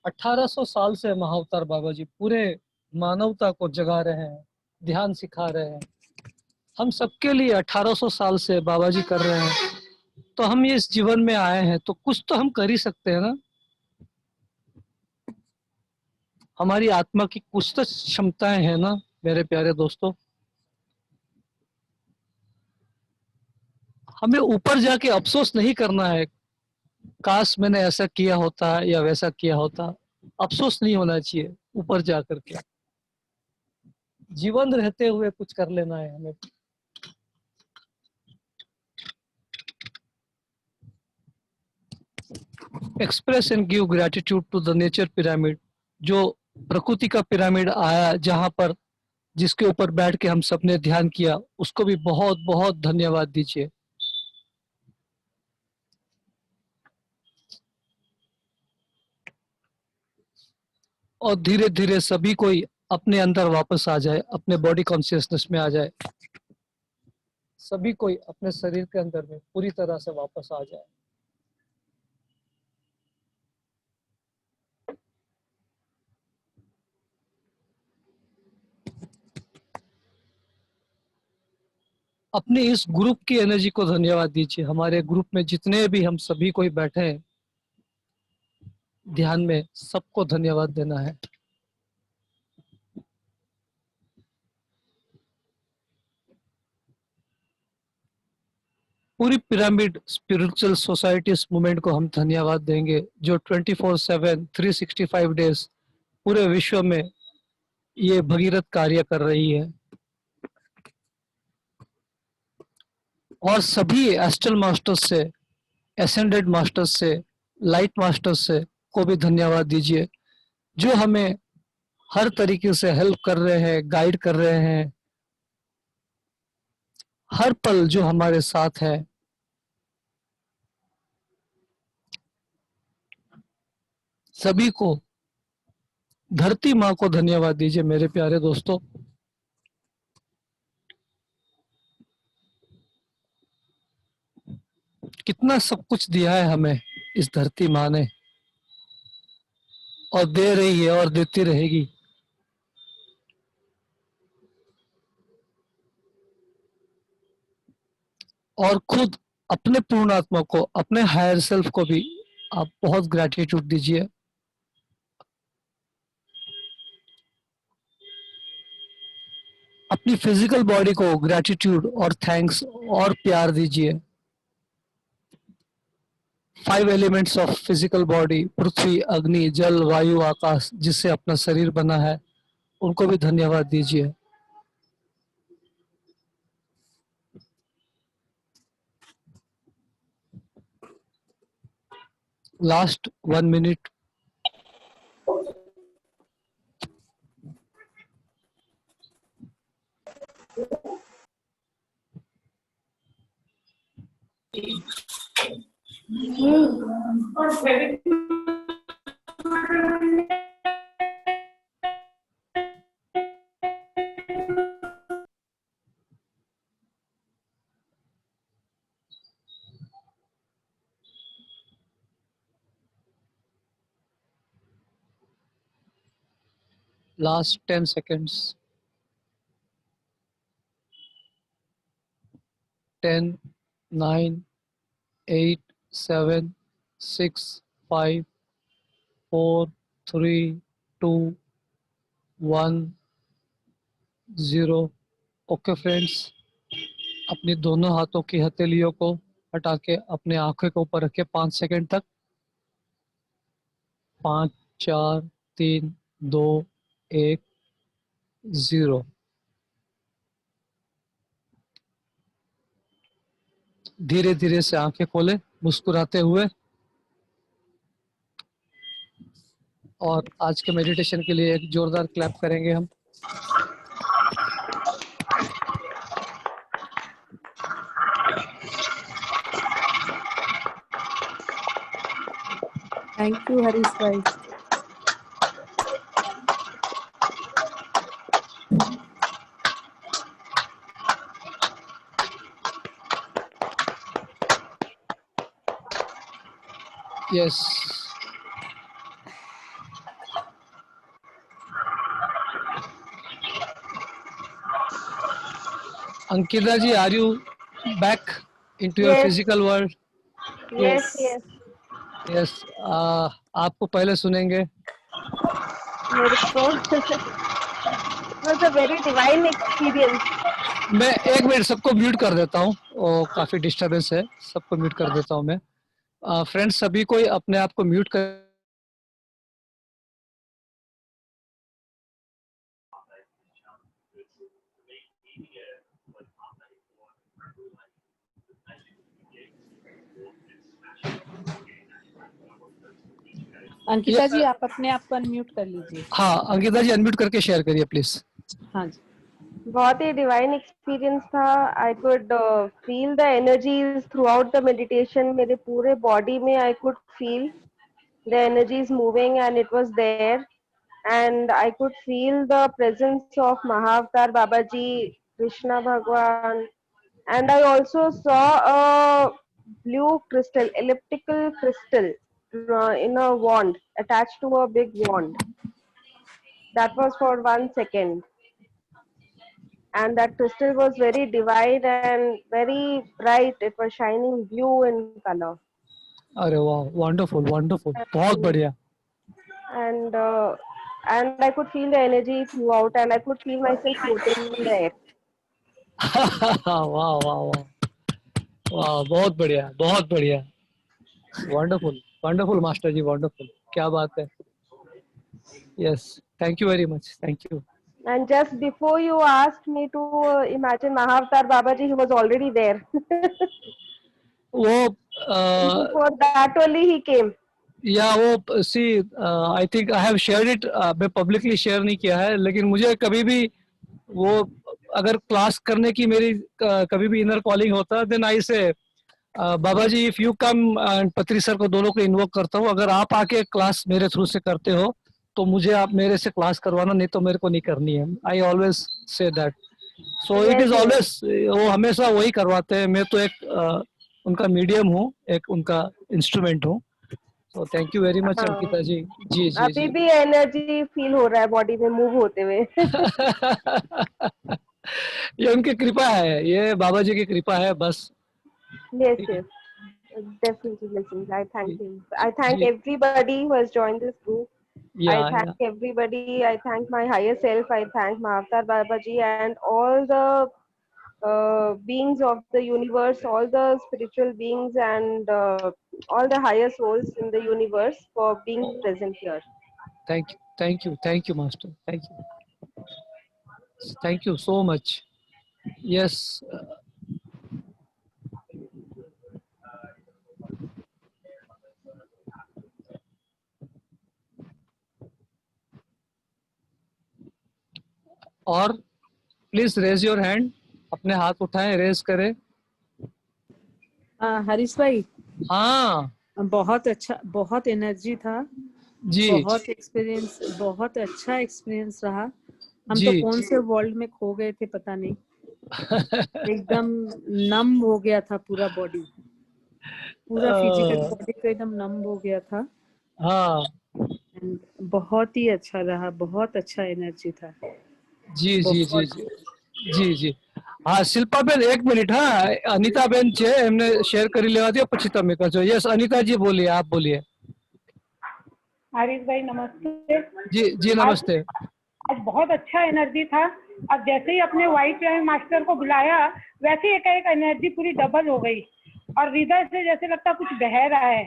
Speaker 1: 1800 साल से महाअवतार बाबा जी पूरे मानवता को जगा रहे हैं, ध्यान सिखा रहे हैं। हम सबके लिए 1800 साल से बाबा जी कर रहे हैं, तो हम ये इस जीवन में आए हैं तो कुछ तो हम कर ही सकते हैं ना। हमारी आत्मा की कुछ तो क्षमताएं हैं ना, मेरे प्यारे दोस्तों, हमें ऊपर जाके अफसोस नहीं करना है, काश मैंने ऐसा किया होता या वैसा किया होता। अफसोस नहीं होना चाहिए ऊपर जा करके। जीवन रहते हुए कुछ कर लेना है हमें। Express and give gratitude to the nature pyramid. जो प्रकृति का पिरामिड आया, जहां पर जिसके ऊपर बैठ के हम सबने ध्यान किया, उसको भी बहुत बहुत धन्यवाद दीजिए। और धीरे धीरे सभी कोई अपने अंदर वापस आ जाए, अपने बॉडी कॉन्शियसनेस में आ जाए। सभी कोई अपने शरीर के अंदर में पूरी तरह से वापस आ जाए। अपने इस ग्रुप की एनर्जी को धन्यवाद दीजिए। हमारे ग्रुप में जितने भी हम सभी कोई बैठे हैं ध्यान में, सबको धन्यवाद देना है। पूरी पिरामिड स्पिरिचुअल सोसाइटीज मूवमेंट को हम धन्यवाद देंगे, जो 24/7 365 डेज पूरे विश्व में ये भगीरथ कार्य कर रही है। और सभी एस्ट्रल मास्टर्स से, एसेंडेड मास्टर्स से, लाइट मास्टर्स से को भी धन्यवाद दीजिए, जो हमें हर तरीके से हेल्प कर रहे हैं, गाइड कर रहे हैं, हर पल जो हमारे साथ है। सभी को, धरती माँ को धन्यवाद दीजिए मेरे प्यारे दोस्तों। कितना सब कुछ दिया है हमें इस धरती माँ ने, और दे रही है और देती रहेगी। और खुद अपने पूर्ण आत्मा को, अपने हायर सेल्फ को भी आप बहुत ग्रेटिट्यूड दीजिए। अपनी फिजिकल बॉडी को ग्रेटिट्यूड और थैंक्स और प्यार दीजिए। 5 एलिमेंट्स ऑफ फिजिकल बॉडी, पृथ्वी, अग्नि, जल, वायु, आकाश, जिससे अपना शरीर बना है, उनको भी धन्यवाद दीजिए। Last 1 minute. Last 10 seconds. 10, 9, 8, 7, 6, 5, 4, 3, 2, 1, 0। Okay friends, अपनी दोनों हाथों की हथेलियों को हटा के अपने आंखों के ऊपर रखें 5 सेकंड तक। 5, 4, 3, 2, 1, 0। धीरे धीरे से आंखें खोलें मुस्कुराते हुए। और आज के मेडिटेशन के लिए एक जोरदार क्लैप करेंगे हम।
Speaker 2: Thank you Harish bhai.
Speaker 1: Yes, Ankita ji, are you back into your
Speaker 2: Yes,
Speaker 1: physical world?
Speaker 2: yes, yes.
Speaker 1: Yes, आपको पहले सुनेंगे।
Speaker 2: मेरे को was a very divine experience.
Speaker 1: मैं एक मिनट सबको म्यूट कर देता हूँ, काफी डिस्टरबेंस है, सबको म्यूट कर देता हूँ मैं। फ्रेंड्स सभी कोई अपने आप को म्यूट कर।
Speaker 3: अंकिता जी आप अपने आप को अनम्यूट कर लीजिए।
Speaker 1: हाँ अंकिता जी अनम्यूट करके शेयर करिए प्लीज।
Speaker 3: हाँ जी।
Speaker 2: बहुत ही डिवाइन एक्सपीरियंस था। I could feel the energies throughout the meditation. मेरे पूरे बॉडी में I could feel the energies moving and it was there, and I could feel the presence of Mahavatar Baba ji, Krishna भगवान, and I also saw a blue crystal, elliptical crystal, in a wand, attached to a big wand. That was for 1 second, and that crystal was very divine and very bright. It was shining blue in color,
Speaker 1: अरे वाह, wonderful wonderful, बहुत
Speaker 2: and
Speaker 1: बढ़िया।
Speaker 2: and, uh, and I could feel the energy throughout, and I could feel myself floating in the air.
Speaker 1: वाह वाह वाह वाह, बहुत बढ़िया बहुत बढ़िया, वंडरफुल वंडरफुल मास्टर जी, वंडरफुल, क्या बात है। Yes, thank you very much, thank you.
Speaker 2: And just before you asked me to imagine Mahavatar Babaji, he was already there.
Speaker 1: वो
Speaker 2: Before that only he came.
Speaker 1: या वो see, I think I have shared it, मैं publicly share नहीं किया है, लेकिन मुझे कभी भी वो, अगर क्लास करने की मेरी कभी भी इनर कॉलिंग होता है, देन आई से बाबा जी इफ यू कम, एंड पत्री सर को, दोनों को इन्वोक करता हूँ, अगर आप आके क्लास मेरे थ्रू से करते हो तो मुझे आप मेरे से क्लास करवाना, नहीं तो मेरे को नहीं करनी है। I always say that, so it
Speaker 2: Yes,
Speaker 1: is
Speaker 2: yes.
Speaker 1: Always, वो हमेशा वही करवाते हैं, मैं तो एक उनका मीडियम हूँ, एक उनका इंस्ट्रूमेंट हूँ। तो थैंक यू वेरी मच
Speaker 2: हाँ,
Speaker 1: अंकिता जी। जी जी
Speaker 2: अभी
Speaker 1: जी।
Speaker 2: भी एनर्जी फील हो रहा है बॉडी में मूव होते हुए।
Speaker 1: ये उनकी कृपा है, ये बाबा जी की कृपा है बस।
Speaker 2: Yes,
Speaker 1: ठीक है।
Speaker 2: yes. Definitely listening. I thank
Speaker 1: ji
Speaker 2: him. I thank
Speaker 1: ji,
Speaker 2: everybody who has joined this group. I thank
Speaker 1: या
Speaker 2: everybody. I thank my higher self. I thank Mahavatar Babaji and all the beings of the universe, all the spiritual beings, and all the higher souls in the universe for being present here.
Speaker 1: Thank you thank you thank you master, thank you so much. Yes, और please raise your hand, अपने हाथ उठाएं, raise करें।
Speaker 3: हरीश भाई
Speaker 1: हाँ
Speaker 3: बहुत अच्छा, बहुत एनर्जी था,
Speaker 1: जी
Speaker 3: बहुत एक्सपीरियंस, बहुत अच्छा एक्सपीरियंस रहा। हम तो
Speaker 1: जी।
Speaker 3: कौन से वर्ल्ड में खो गए थे पता नहीं, एकदम नम हो गया था पूरा बॉडी, पूरा फिजिकल बॉडी तो एकदम नम हो गया था।
Speaker 1: हाँ
Speaker 3: And बहुत ही अच्छा रहा, बहुत अच्छा एनर्जी था।
Speaker 1: जी जी जी
Speaker 3: बहुत
Speaker 1: जी जी जी। हाँ शिल्पा बेन एक मिनट, हाँ अनिता बेन छे એમને શેર કરી લેવા દો પછી તમે કરજો। यस अनिता जी बोलिए, आप बोलिए।
Speaker 4: हरीश भाई नमस्ते।
Speaker 1: जी जी
Speaker 4: आज
Speaker 1: नमस्ते।
Speaker 4: आज बहुत अच्छा एनर्जी था। अब जैसे ही अपने वाइट मास्टर को बुलाया वैसे ही एक एनर्जी पूरी डबल हो गई और हृदय से जैसे लगता कुछ बह रहा है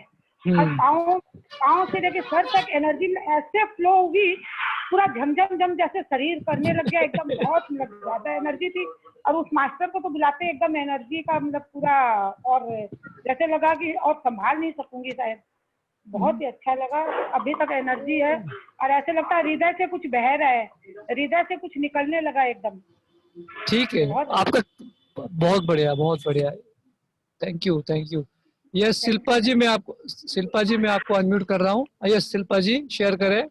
Speaker 4: और पाँव पाँव से लेके सर तक एनर्जी में ऐसे फ्लो हुई, पूरा झमझम झम जैसे शरीर करने लग गया एकदम, बहुत ज्यादा एनर्जी थी। और उस मास्टर को तो बुलाते एकदम एनर्जी का मतलब पूरा, और जैसे लगा कि और संभाल नहीं सकूंगी शायद। बहुत ही अच्छा लगा, अभी तक एनर्जी है और ऐसे लगता है हृदय से कुछ बह रहा है, हृदय से कुछ निकलने लगा एकदम।
Speaker 1: ठीक है,
Speaker 4: बहुत
Speaker 1: आपका बहुत बढ़िया बहुत बढ़िया, thank you thank you. Yes Shilpa ji, मैं आपको, शिल्पा जी मैं आपको अनम्यूट कर रहा हूँ। यस शिल्पा जी शेयर करें।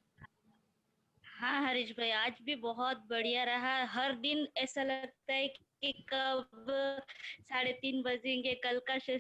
Speaker 5: हाँ हरीश भाई, आज भी बहुत बढ़िया रहा। हर दिन ऐसा लगता है कि कब 3:30 बजेंगे, कल का सेशन